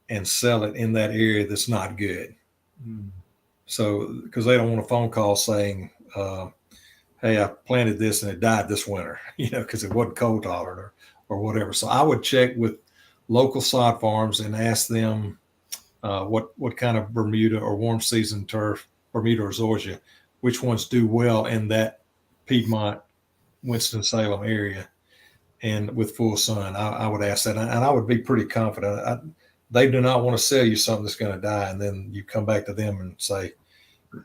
and sell it in that area that's not good. So, because they don't want a phone call saying, hey, I planted this and it died this winter, you know, because it wasn't cold tolerant or whatever. So I would check with local sod farms and ask them what kind of Bermuda or warm season turf, Bermuda or zoysia, which ones do well in that Piedmont, Winston-Salem area and with full sun. I would ask that, and I would be pretty confident. They do not want to sell you something that's going to die, and then you come back to them and say,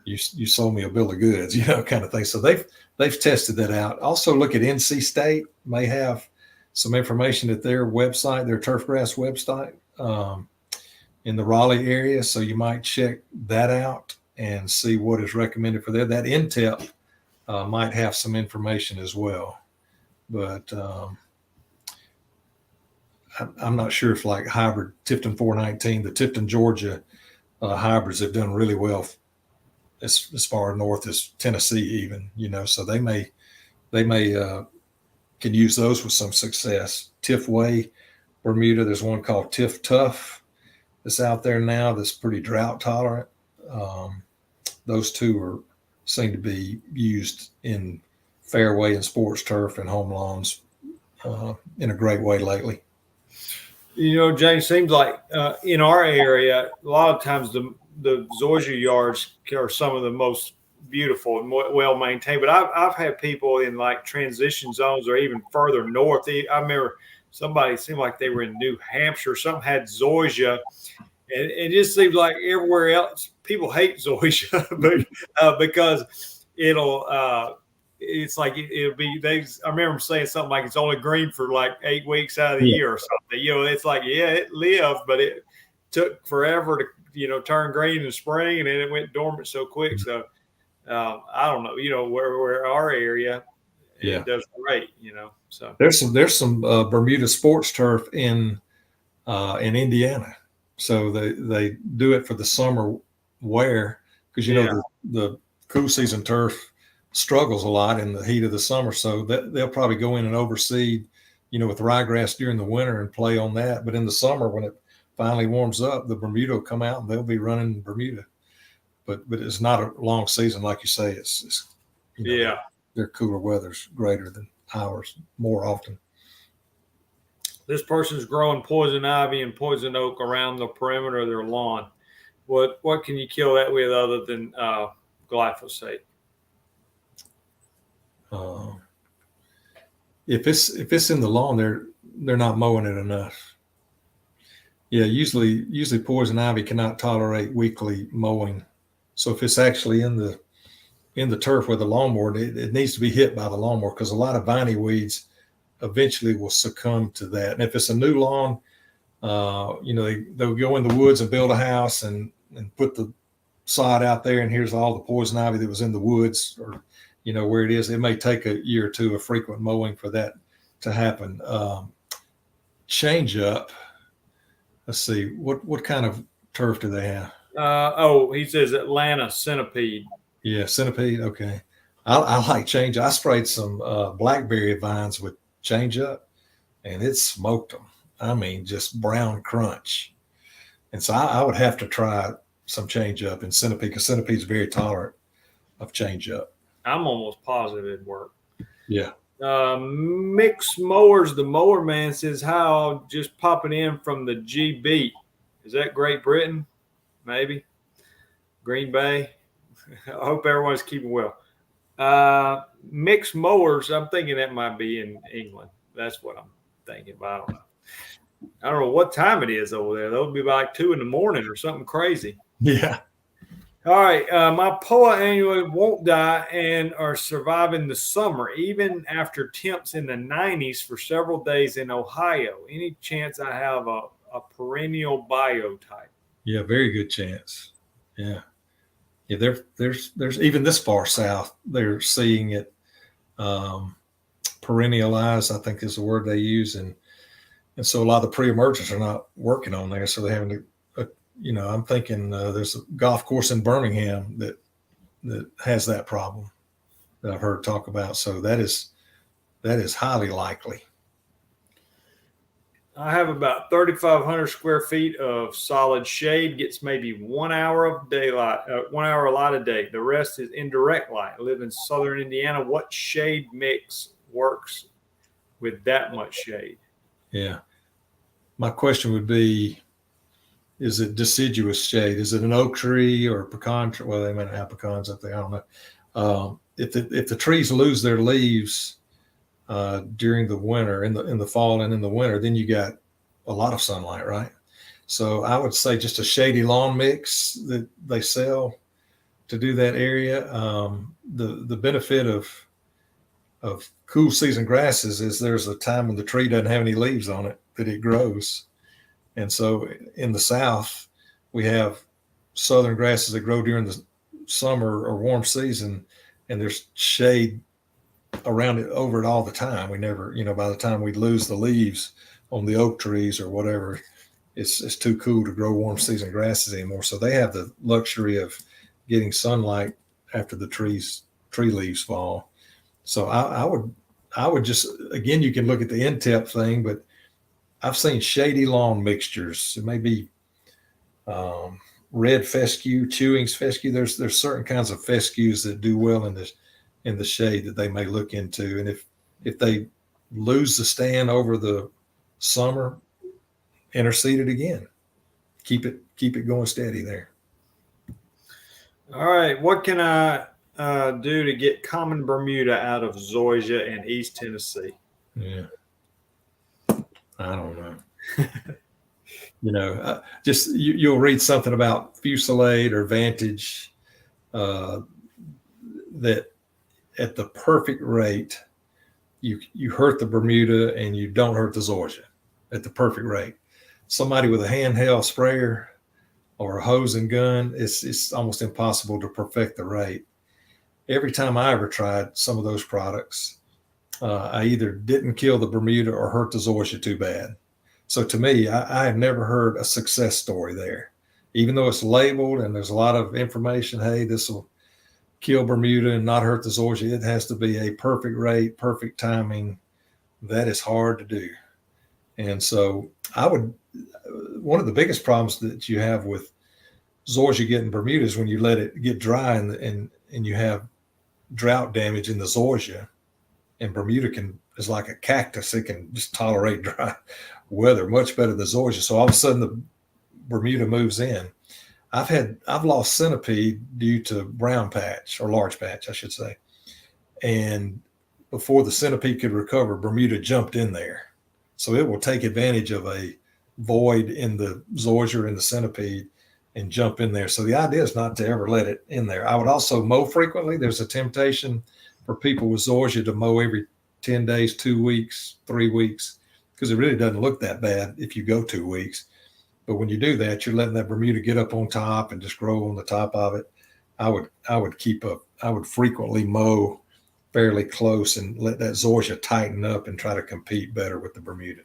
you sold me a bill of goods, you know, kind of thing. So they've tested that out. Also look at NC State, may have some information at their website, their turfgrass website in the Raleigh area. So you might check that out and see what is recommended for there. That Intep might have some information as well. But I'm not sure if like hybrid Tifton 419, the Tifton, Georgia hybrids have done really well as far north as Tennessee even, you know, so they may can use those with some success. Tifway, Bermuda, there's one called Tif Tough that's out there now that's pretty drought tolerant. Those two seem to be used in fairway and sports turf and home lawns in a great way lately. You know, James, seems like in our area, a lot of times the zoysia yards are some of the most beautiful and well maintained. But I've had people in like transition zones or even further north. I remember somebody seemed like they were in New Hampshire. Something had zoysia, and it just seems like everywhere else people hate zoysia, but because it's like it'll be. I remember saying something like it's only green for like 8 weeks out of the year or something. You know, it's like it lived, but it took forever to turn green in the spring, and then it went dormant so quick. So I don't know. You know, where our area, it does great. You know, so there's some Bermuda sports turf in Indiana. So they do it for the summer wear because the cool season turf struggles a lot in the heat of the summer. So they'll probably go in and overseed, with ryegrass during the winter and play on that. But in the summer, when it finally warms up, the Bermuda will come out and they'll be running Bermuda. But it's not a long season, like you say. It's their cooler weather's greater than ours more often. This person's growing poison ivy and poison oak around the perimeter of their lawn. What can you kill that with other than glyphosate? If it's in the lawn, they're not mowing it enough. Yeah, usually poison ivy cannot tolerate weekly mowing. So if it's actually in the turf with the lawnmower, it needs to be hit by the lawnmower because a lot of viney weeds eventually will succumb to that. And if it's a new lawn, they'll go in the woods and build a house and put the sod out there and here's all the poison ivy that was in the woods or, where it is. It may take a year or two of frequent mowing for that to happen. Change up. Let's see, what kind of turf do they have? He says Atlanta Centipede. Yeah, Centipede. Okay. I like change. I sprayed some blackberry vines with change up and it smoked them. I mean, just brown crunch. And so I would have to try some change up in Centipede because Centipede's very tolerant of change up. I'm almost positive it'd work. Yeah. Mixed mowers. The mower man says, how just popping in from the GB. Is that Great Britain? Maybe. Green Bay. I hope everyone's keeping well. Mixed mowers. I'm thinking that might be in England. That's what I'm thinking about. I don't know what time it is over there. That'll be like 2 a.m. or something crazy. Yeah. All right. My Poa annua won't die and are surviving the summer, even after temps in the 90s for several days in Ohio. Any chance I have a perennial biotype? Yeah, very good chance. Yeah. Yeah, there's even this far south, they're seeing it perennialize, I think is the word they use. And so a lot of the pre-emergents are not working on there. So they're having to, I'm thinking there's a golf course in Birmingham that has that problem that I've heard talk about. So that is highly likely. I have about 3,500 square feet of solid shade. Gets maybe 1 hour of daylight, 1 hour of light a day. The rest is indirect light. I live in southern Indiana. What shade mix works with that much shade? Yeah. My question would be, is it deciduous shade? Is it an oak tree or a pecan tree? Well, they might have pecans up there. I don't know. If the trees lose their leaves during the winter, in the fall and in the winter, then you got a lot of sunlight, right? So I would say just a shady lawn mix that they sell to do that area. The benefit of cool season grasses is there's a time when the tree doesn't have any leaves on it that it grows. And so in the South, we have southern grasses that grow during the summer or warm season, and there's shade around it over it all the time. We never, by the time we lose the leaves on the oak trees or whatever, it's too cool to grow warm season grasses anymore. So they have the luxury of getting sunlight after the tree leaves fall. So I would just, again, you can look at the NTEP thing, but I've seen shady lawn mixtures. It may be red fescue, Chewing's fescue. There's certain kinds of fescues that do well in the shade that they may look into. And if they lose the stand over the summer, interseed it again. Keep it going steady there. All right. What can I do to get common Bermuda out of zoysia and East Tennessee? Yeah. I don't know. Just you'll read something about Fusillade or Vantage that at the perfect rate, you hurt the Bermuda and you don't hurt the zoysia at the perfect rate. Somebody with a handheld sprayer or a hose and gun, it's almost impossible to perfect the rate. Every time I ever tried some of those products, I either didn't kill the Bermuda or hurt the zoysia too bad. So to me, I have never heard a success story there. Even though it's labeled and there's a lot of information, hey, this will kill Bermuda and not hurt the zoysia, it has to be a perfect rate, perfect timing. That is hard to do. And so one of the biggest problems that you have with zoysia getting Bermuda is when you let it get dry and you have drought damage in the zoysia. And Bermuda is like a cactus. It can just tolerate dry weather much better than zoysia. So all of a sudden the Bermuda moves in. I've lost Centipede due to brown patch or large patch, I should say. And before the Centipede could recover, Bermuda jumped in there. So it will take advantage of a void in the zoysia and the Centipede and jump in there. So the idea is not to ever let it in there. I would also mow frequently. There's a temptation for people with zoysia to mow every 10 days, 2 weeks, 3 weeks, because it really doesn't look that bad if you go 2 weeks. But when you do that, you're letting that Bermuda get up on top and just grow on the top of it. I would frequently mow fairly close and let that zoysia tighten up and try to compete better with the Bermuda.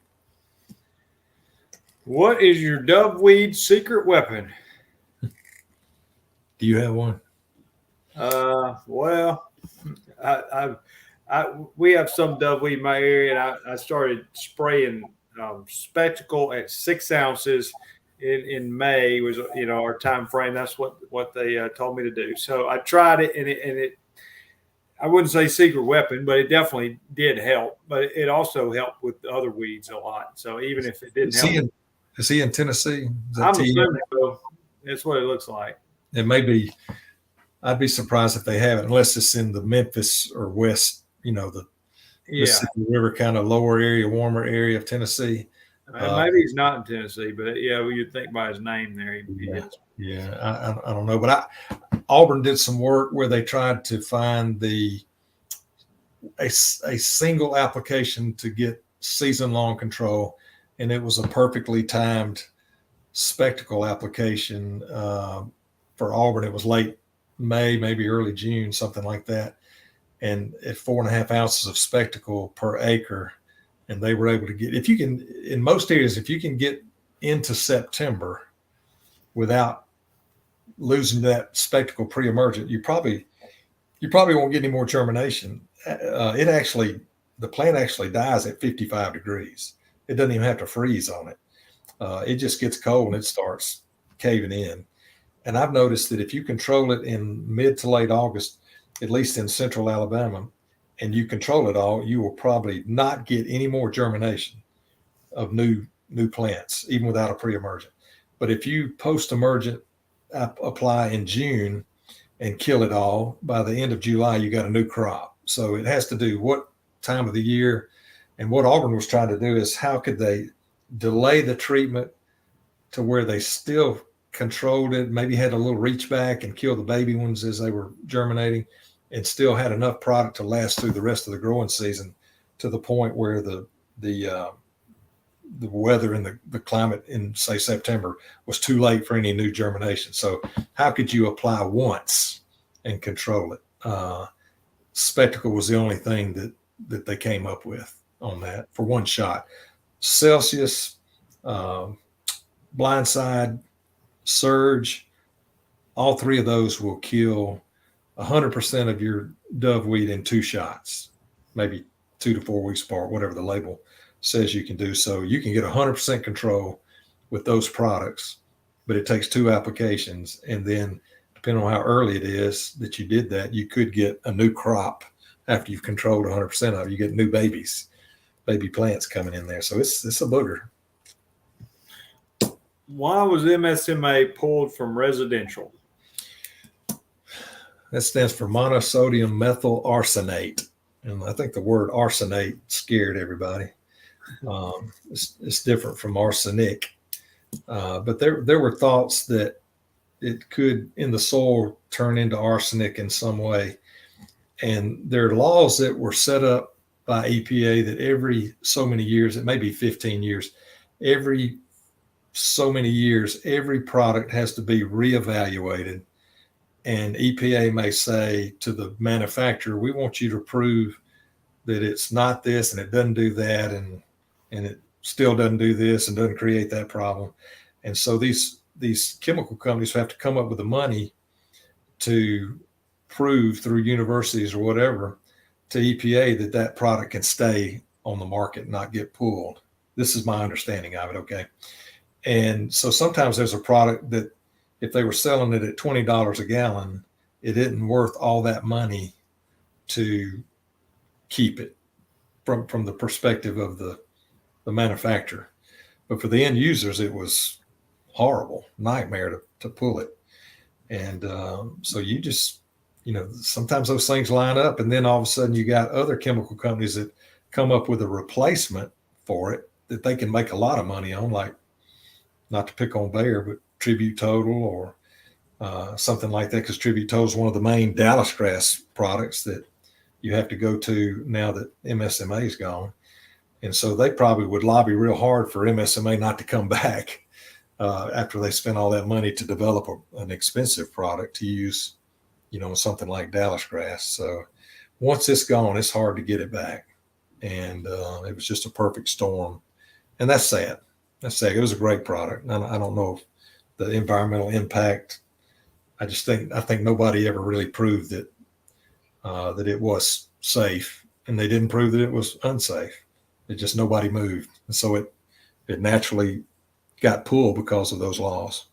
What is your Doveweed secret weapon? Do you have one? Well, we have some Doveweed in my area, and I started spraying Spectacle at 6 ounces in May was our time frame. That's what they told me to do. So I tried it, and it I wouldn't say secret weapon, but it definitely did help. But it also helped with the other weeds a lot. So even if it didn't help, is he in Tennessee? I'm assuming so. That's what it looks like. It may be. I'd be surprised if they have it, unless it's in the Memphis or West, the Mississippi River kind of lower area, warmer area of Tennessee. Maybe he's not in Tennessee, but you'd think by his name there he is. Yeah, I don't know, but Auburn did some work where they tried to find a single application to get season-long control, and it was a perfectly timed Spectacle application for Auburn. It was late May, maybe early June, something like that, and at 4.5 ounces of Spectacle per acre. And they were able to get, in most areas, if you can get into September without losing that Spectacle pre-emergent, you probably won't get any more germination. The plant actually dies at 55 degrees. It doesn't even have to freeze on it. It just gets cold and it starts caving in. And I've noticed that if you control it in mid to late August, at least in central Alabama, and you control it all, you will probably not get any more germination of new plants, even without a pre-emergent. But if you post-emergent apply in June and kill it all, by the end of July, you got a new crop. So it has to do what time of the year. And what Auburn was trying to do is how could they delay the treatment to where they still controlled it, maybe had a little reach back and kill the baby ones as they were germinating, and still had enough product to last through the rest of the growing season, to the point where the weather and the climate in, say, September was too late for any new germination. So how could you apply once and control it? Spectacle was the only thing that they came up with on that for one shot. Celsius, blindside, surge, all three of those will kill 100% of your Doveweed in 2 shots, maybe 2 to 4 weeks apart, whatever the label says you can do. So you can get 100% control with those products, but it takes 2 applications. And then depending on how early it is that you did that, you could get a new crop after you've controlled 100% of it. You get new baby plants coming in there. So it's a booger. Why was MSMA pulled from residential? That stands for monosodium methyl arsenate. And I think the word arsenate scared everybody. It's different from arsenic. But there were thoughts that it could, in the soil, turn into arsenic in some way. And there are laws that were set up by EPA that every so many years, it may be 15 years, every so many years, every product has to be reevaluated. And EPA may say to the manufacturer, we want you to prove that it's not this and it doesn't do that, and it still doesn't do this and doesn't create that problem. And so these chemical companies have to come up with the money to prove through universities or whatever to EPA that product can stay on the market and not get pulled. This is my understanding of it, okay? And so sometimes there's a product that if they were selling it at $20 a gallon, it isn't worth all that money to keep it from the perspective of the manufacturer. But for the end users, it was horrible, nightmare to pull it. And so you just, sometimes those things line up, and then all of a sudden you got other chemical companies that come up with a replacement for it that they can make a lot of money on, like, not to pick on Bayer, but Tribute Total or something like that, because Tribute Total is one of the main Dallisgrass products that you have to go to now that MSMA is gone. And so they probably would lobby real hard for MSMA not to come back. after they spent all that money to develop an expensive product to use, something like Dallisgrass. So once it's gone, it's hard to get it back. And it was just a perfect storm. And that's sad. That's sad. It was a great product. I don't know if the environmental impact. I think nobody ever really proved that it was safe, and they didn't prove that it was unsafe. It just nobody moved, and so it naturally got pulled because of those laws.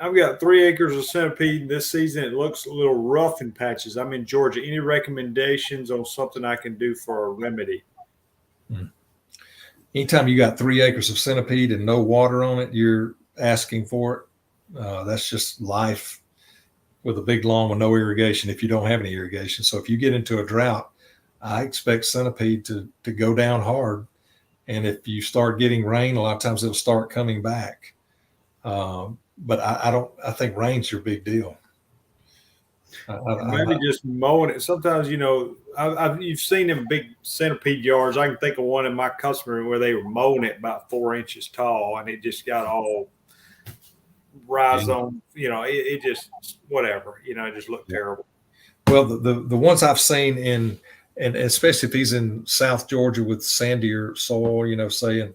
I've got 3 acres of centipede this season. It looks a little rough in patches. I'm in Georgia. Any recommendations on something I can do for a remedy? Anytime you got 3 acres of centipede and no water on it, you're asking for it. That's just life with a big lawn with no irrigation if you don't have any irrigation. So if you get into a drought, I expect centipede to go down hard. And if you start getting rain, a lot of times it'll start coming back. But I think rain's your big deal. Maybe just mowing it. Sometimes, you've seen them big centipede yards. I can think of one in my customer where they were mowing it about 4 inches tall, and it just got all rhizome. It just whatever. It just looked terrible. Well, the ones I've seen and especially if he's in South Georgia with sandier soil, saying,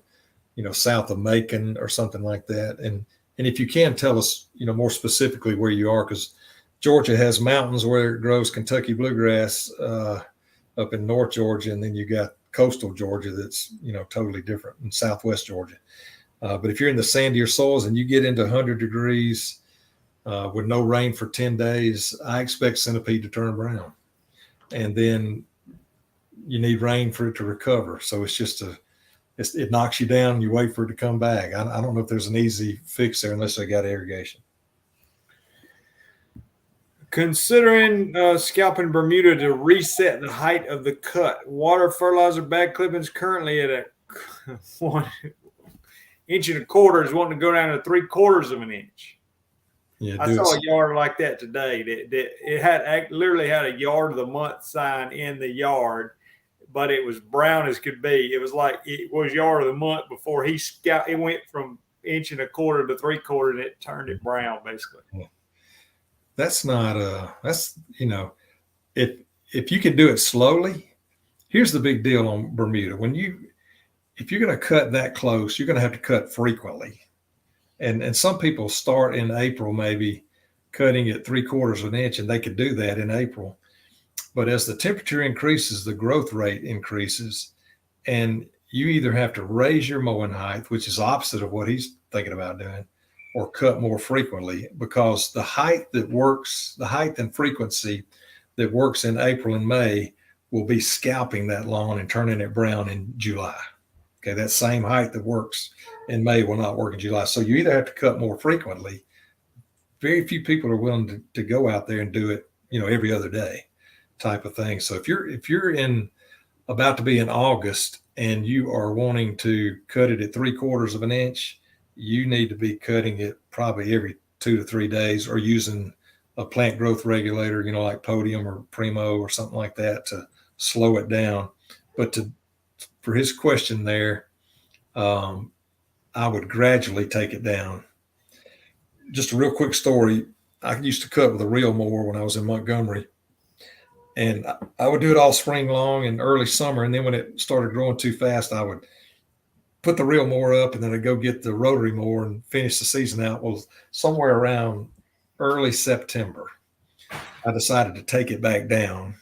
south of Macon or something like that, and if you can tell us, more specifically where you are, because Georgia has mountains where it grows Kentucky bluegrass up in North Georgia, and then you got coastal Georgia that's totally different in Southwest Georgia. But if you're in the sandier soils and you get into 100 degrees with no rain for 10 days, I expect centipede to turn brown, and then you need rain for it to recover. So it's just it knocks you down and you wait for it to come back. I don't know if there's an easy fix there unless they got irrigation. Considering scalping Bermuda to reset the height of the cut, water, fertilizer, bag clippings currently at a 1.25 inches is wanting to go down to 3/4 of an inch. Yeah, I saw a yard like that today. It literally had a yard of the month sign in the yard, but it was brown as could be. It was like it was yard of the month before it went from 1.25 inches to 3/4, and it turned it brown basically. Yeah. That's not if you can do it slowly. Here's the big deal on Bermuda. If you're going to cut that close, you're going to have to cut frequently. And some people start in April, maybe cutting at 3/4 of an inch, and they could do that in April. But as the temperature increases, the growth rate increases, and you either have to raise your mowing height, which is opposite of what he's thinking about doing, or cut more frequently, because the height and frequency that works in April and May will be scalping that lawn and turning it brown in July. Okay, that same height that works in May will not work in July. So you either have to cut more frequently. Very few people are willing to go out there and do it, every other day type of thing. So if you're about to be in August and you are wanting to cut it at 3/4 of an inch, you need to be cutting it probably every 2 to 3 days, or using a plant growth regulator, like Podium or Primo or something like that to slow it down. But for his question there, I would gradually take it down. Just a real quick story. I used to cut with a reel mower when I was in Montgomery, and I would do it all spring long and early summer. And then when it started growing too fast, I would put the reel mower up, and then I'd go get the rotary mower and finish the season out. Well, somewhere around early September, I decided to take it back down.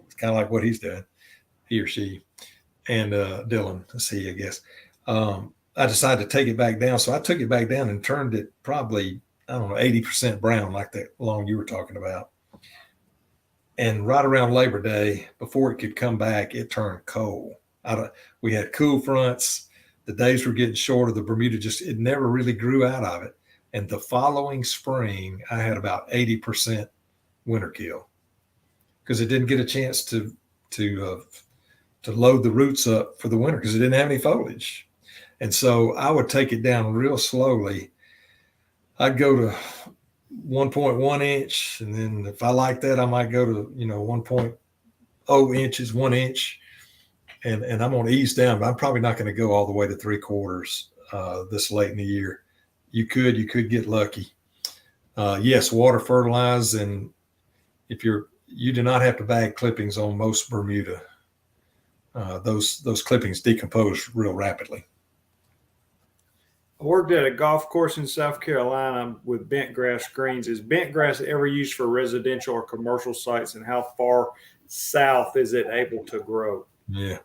It's kind of like what he's doing, he or she, and Dylan, that's he, I guess. I decided to take it back down. So I took it back down and turned it probably, 80% brown, like that lawn you were talking about. And right around Labor Day, before it could come back, it turned cold. We had cool fronts. The days were getting shorter. The Bermuda it never really grew out of it. And the following spring, I had about 80% winter kill, because it didn't get a chance to load the roots up for the winter because it didn't have any foliage. And so I would take it down real slowly. I'd go to 1.1 inch. And then if I like that, I might go to, 1.0 inches, 1 inch. And I'm going to ease down, but I'm probably not going to go all the way to 3/4. this late in the year. You could get lucky. Yes, water fertilize, and if you do not have to bag clippings on most Bermuda. Those clippings decompose real rapidly. I worked at a golf course in South Carolina with bentgrass greens. Is bentgrass ever used for residential or commercial sites, and how far south is it able to grow? Yeah.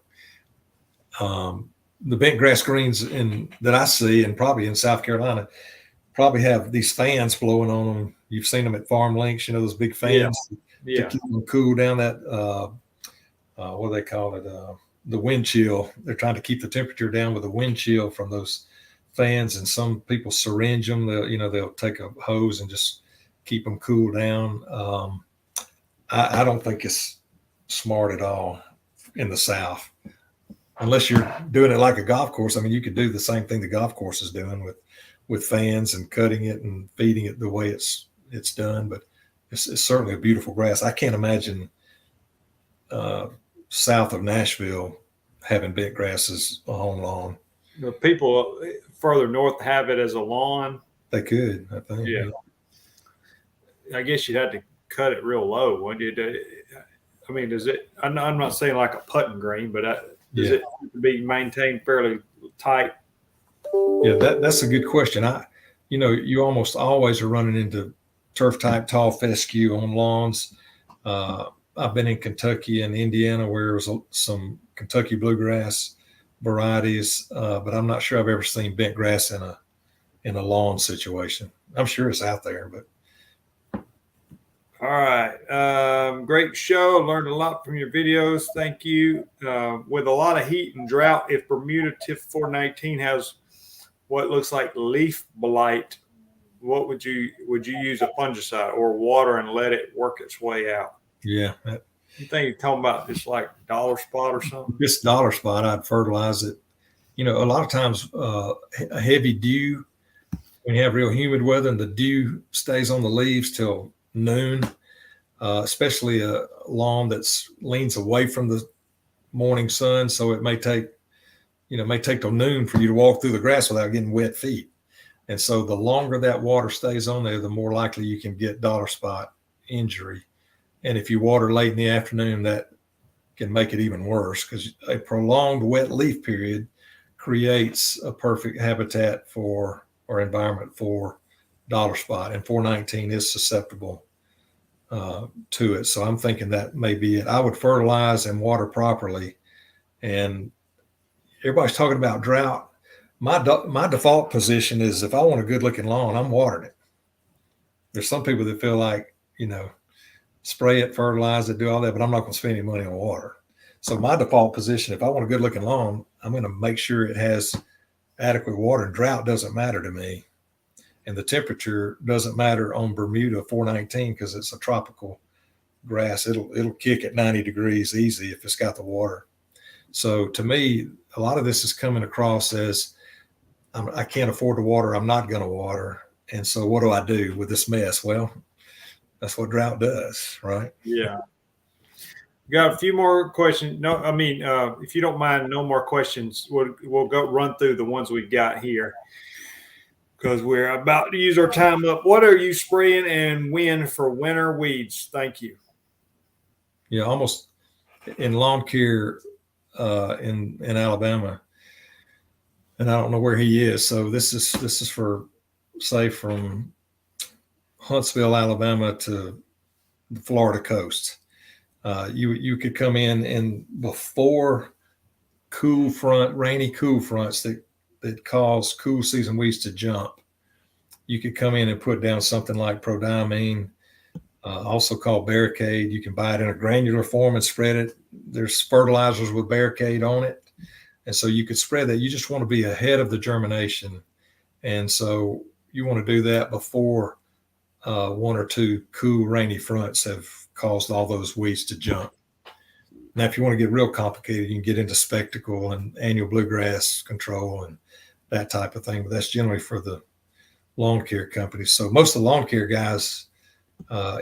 The bentgrass greens that I see, and probably in South Carolina, probably have these fans blowing on them. You've seen them at farm links, those big fans to keep them cool down that, what do they call it? The wind chill. They're trying to keep the temperature down with the wind chill from those fans, and some people syringe them. They'll take a hose and just keep them cool down. I don't think it's smart at all in the South, unless you're doing it like a golf course. I mean, you could do the same thing the golf course is doing with fans and cutting it and feeding it the way it's done. But it's certainly a beautiful grass. I can't imagine south of Nashville having bent grasses a home lawn. The people further north have it as a lawn. They could, I think. Yeah. I guess you'd have to cut it real low, wouldn't you? I mean, does it? I'm not saying like a putting green, but does it be maintained fairly tight? Yeah, that's a good question. You almost always are running into turf type tall fescue on lawns. I've been in Kentucky and Indiana where there's some Kentucky bluegrass varieties, but I'm not sure I've ever seen bent grass in a lawn situation. I'm sure it's out there, but. All right. Great show. Learned a lot from your videos. Thank you. With a lot of heat and drought, if Bermuda TIF 419 has what looks like leaf blight, what would you use a fungicide or water and let it work its way out? Yeah. You think you're talking about just like dollar spot or something? Just dollar spot, I'd fertilize it. A lot of times a heavy dew, when you have real humid weather and the dew stays on the leaves till noon, especially a lawn that's leans away from the morning sun, so it may take till noon for you to walk through the grass without getting wet feet. And so the longer that water stays on there, the more likely you can get dollar spot injury. And if you water late in the afternoon, that can make it even worse, because a prolonged wet leaf period creates a perfect habitat or environment for dollar spot, and 419 is susceptible to it. So I'm thinking that may be it. I would fertilize and water properly. And everybody's talking about drought. My default position is, if I want a good looking lawn, I'm watering it. There's some people that feel like, spray it, fertilize it, do all that, but I'm not going to spend any money on water. So my default position, if I want a good looking lawn, I'm going to make sure it has adequate water, and drought doesn't matter to me. And the temperature doesn't matter on Bermuda 419 because it's a tropical grass. It'll kick at 90 degrees easy if it's got the water. So to me, a lot of this is coming across as I can't afford to water. I'm not going to water. And so what do I do with this mess? Well, that's what drought does, right? Yeah. Got a few more questions. No, I mean, if you don't mind, no more questions. We'll go run through the ones we got here, because we're about to use our time up. What are you spraying and when for winter weeds? Thank you. Yeah, almost in lawn care in Alabama, and I don't know where he is. So this is for, say, from Huntsville, Alabama to the Florida coast. You could come in, and before rainy cool fronts that cause cool season weeds to jump, you could come in and put down something like prodiamine, also called Barricade. You can buy it in a granular form and spread it. There's fertilizers with Barricade on it. And so you could spread that. You just want to be ahead of the germination. And so you want to do that before one or two cool rainy fronts have caused all those weeds to jump. Now, if you want to get real complicated, you can get into spectacle and annual bluegrass control and that type of thing. But that's generally for the lawn care companies. So most of the lawn care guys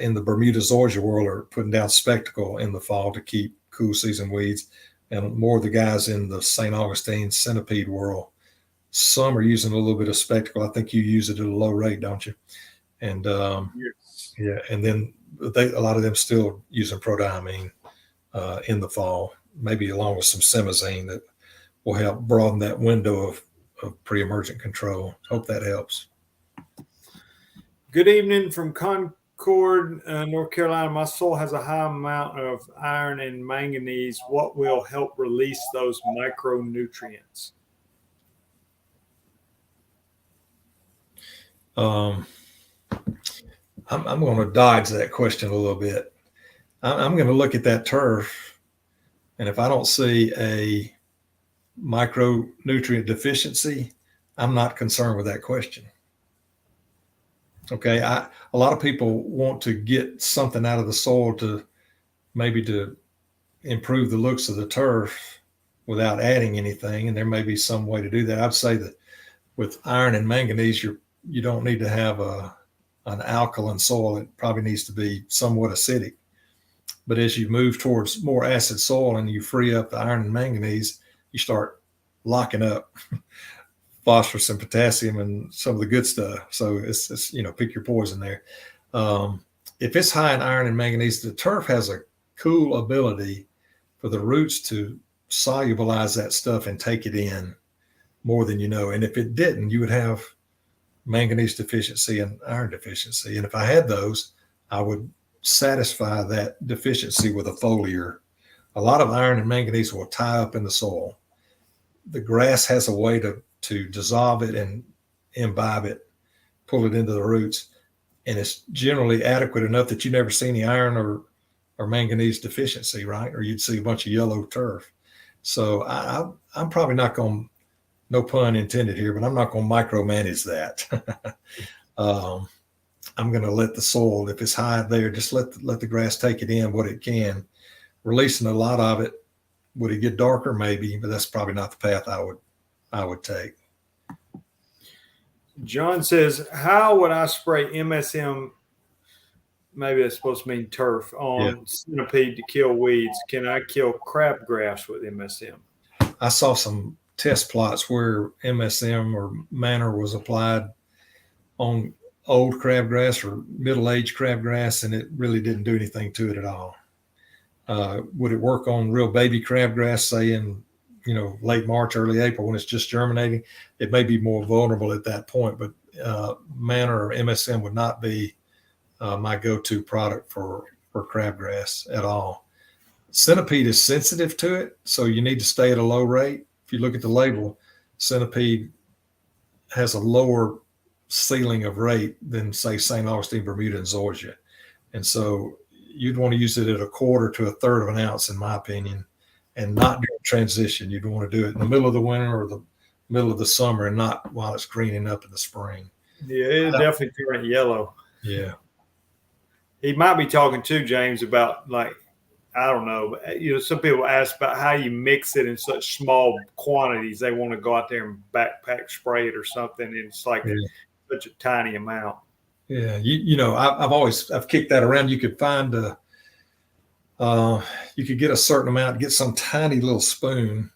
in the Bermuda zoysia world are putting down spectacle in the fall to keep cool season weeds. And more of the guys in the St. Augustine centipede world some are using a little bit of spectacle. I think you use it at a low rate, don't you? And Yes. yeah, and then a lot of them still using prodiamine in the fall, maybe along with some simazine that will help broaden that window of pre-emergent control. Hope that helps. Good evening from Concord, North Carolina. My soil has a high amount of iron and manganese. What will help release those micronutrients? I'm going to dodge that question a little bit. I'm going to look at that turf, and if I don't see a micronutrient deficiency, I'm not concerned with that question. Okay, a lot of people want to get something out of the soil to improve the looks of the turf without adding anything, and there may be some way to do that. I'd say that with iron and manganese, you don't need to have an alkaline soil. It probably needs to be somewhat acidic. But as you move towards more acid soil and you free up the iron and manganese, you start locking up phosphorus and potassium and some of the good stuff. So it's pick your poison there. If it's high in iron and manganese, the turf has a cool ability for the roots to solubilize that stuff and take it in more than you know. And if it didn't, you would have manganese deficiency and iron deficiency. And if I had those, I would satisfy that deficiency with a foliar. A lot of iron and manganese will tie up in the soil. The grass has a way to dissolve it and imbibe it, pull it into the roots. And it's generally adequate enough that you never see any iron or manganese deficiency, right? Or you'd see a bunch of yellow turf. So I'm probably not going to, no pun intended here, but I'm not going to micromanage that. I'm going to let the soil, if it's high there, just let the grass take it in what it can. Releasing a lot of it, would it get darker? Maybe, but that's probably not the path I would take. John says, how would I spray MSM? Maybe that's supposed to mean turf on Centipede to kill weeds. Can I kill crabgrass with MSM? I saw some test plots where MSM or manure was applied on old crabgrass or middle-aged crabgrass, and it really didn't do anything to it at all. Would it work on real baby crabgrass, say in late March, early April when it's just germinating? It may be more vulnerable at that point, but manure or MSM would not be my go-to product for crabgrass at all. Centipede is sensitive to it, so you need to stay at a low rate. If you look at the label, Centipede has a lower ceiling of rate than, say, St. Augustine, Bermuda, and Georgia. And so you'd want to use it at a quarter to a third of an ounce, in my opinion, and not during transition. You'd want to do it in the middle of the winter or the middle of the summer and not while it's greening up in the spring. Yeah, it definitely turned yellow. Yeah. He might be talking too, James, about I don't know. Some people ask about how you mix it in such small quantities. They want to go out there and backpack spray it or something. And it's like such a tiny amount. Yeah. I've kicked that around. You could find you could get a certain amount, get some tiny little spoon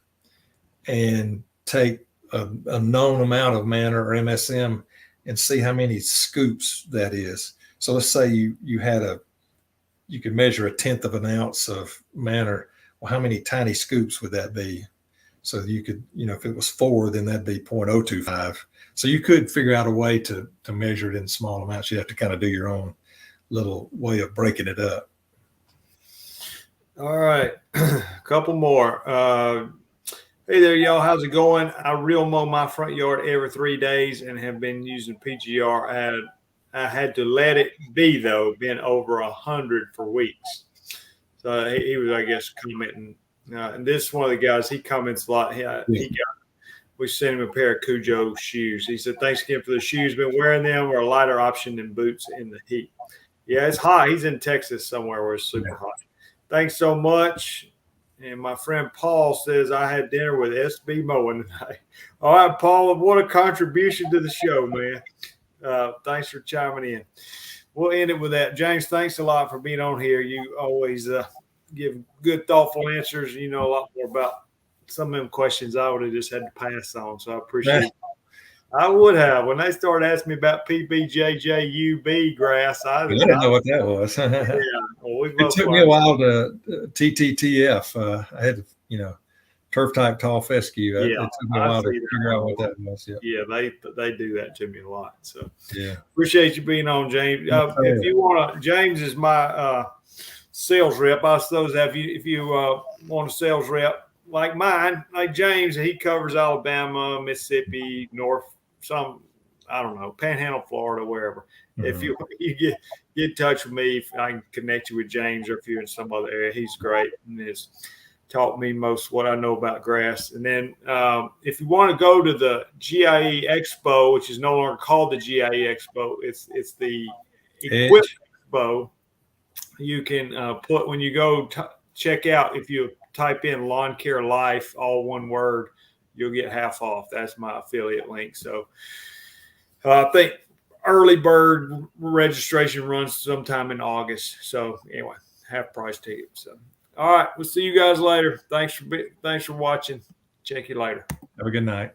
and take a known amount of manure or MSM and see how many scoops that is. So let's say you could measure 1/10 of an ounce of manure. Well, how many tiny scoops would that be? So you could, if it was 4, then that'd be 0.025. So you could figure out a way to measure it in small amounts. You have to kind of do your own little way of breaking it up. All right. A couple more. Hey there, y'all. How's it going? I real mow my front yard every 3 days and have been using PGR. I had to let it be, though, been over 100 for weeks. So he was, I guess, commenting. And this is one of the guys, he comments a lot. We sent him a pair of Cujo shoes. He said, thanks again for the shoes. Been wearing them. We're a lighter option than boots in the heat. Yeah, it's hot. He's in Texas somewhere where it's super hot. Thanks so much. And my friend Paul says, I had dinner with SB Mowing tonight. All right, Paul, what a contribution to the show, man. Thanks for chiming in. We'll end it with that. James, thanks a lot for being on here. You always give good, thoughtful answers. You know a lot more about some of them questions I would have just had to pass on. So I appreciate it. I would have. When they started asking me about PBJJUB grass, I didn't know what that was. Yeah, well, It took me a while to TTTF. I had to, turf type tall fescue. It took me a while to figure out what that was. Yeah, they do that to me a lot. So yeah, appreciate you being on, James. If you want to, James is my sales rep. I suppose if you want a sales rep like mine, like James, he covers Alabama, Mississippi, I don't know, Panhandle, Florida, wherever. Mm-hmm. If you get in touch with me, if I can connect you with James, or if you're in some other area, he's great and has taught me most what I know about grass. And then if you want to go to the GIE Expo, which is no longer called the GIE Expo, it's the Equip Expo. You can put, when you go check out, if you type in Lawn Care Life, all one word, you'll get half off. That's my affiliate link. So I think early bird registration runs sometime in August. So anyway, half price ticket. So all right, we'll see you guys later. Thanks for watching. Check you later. Have a good night.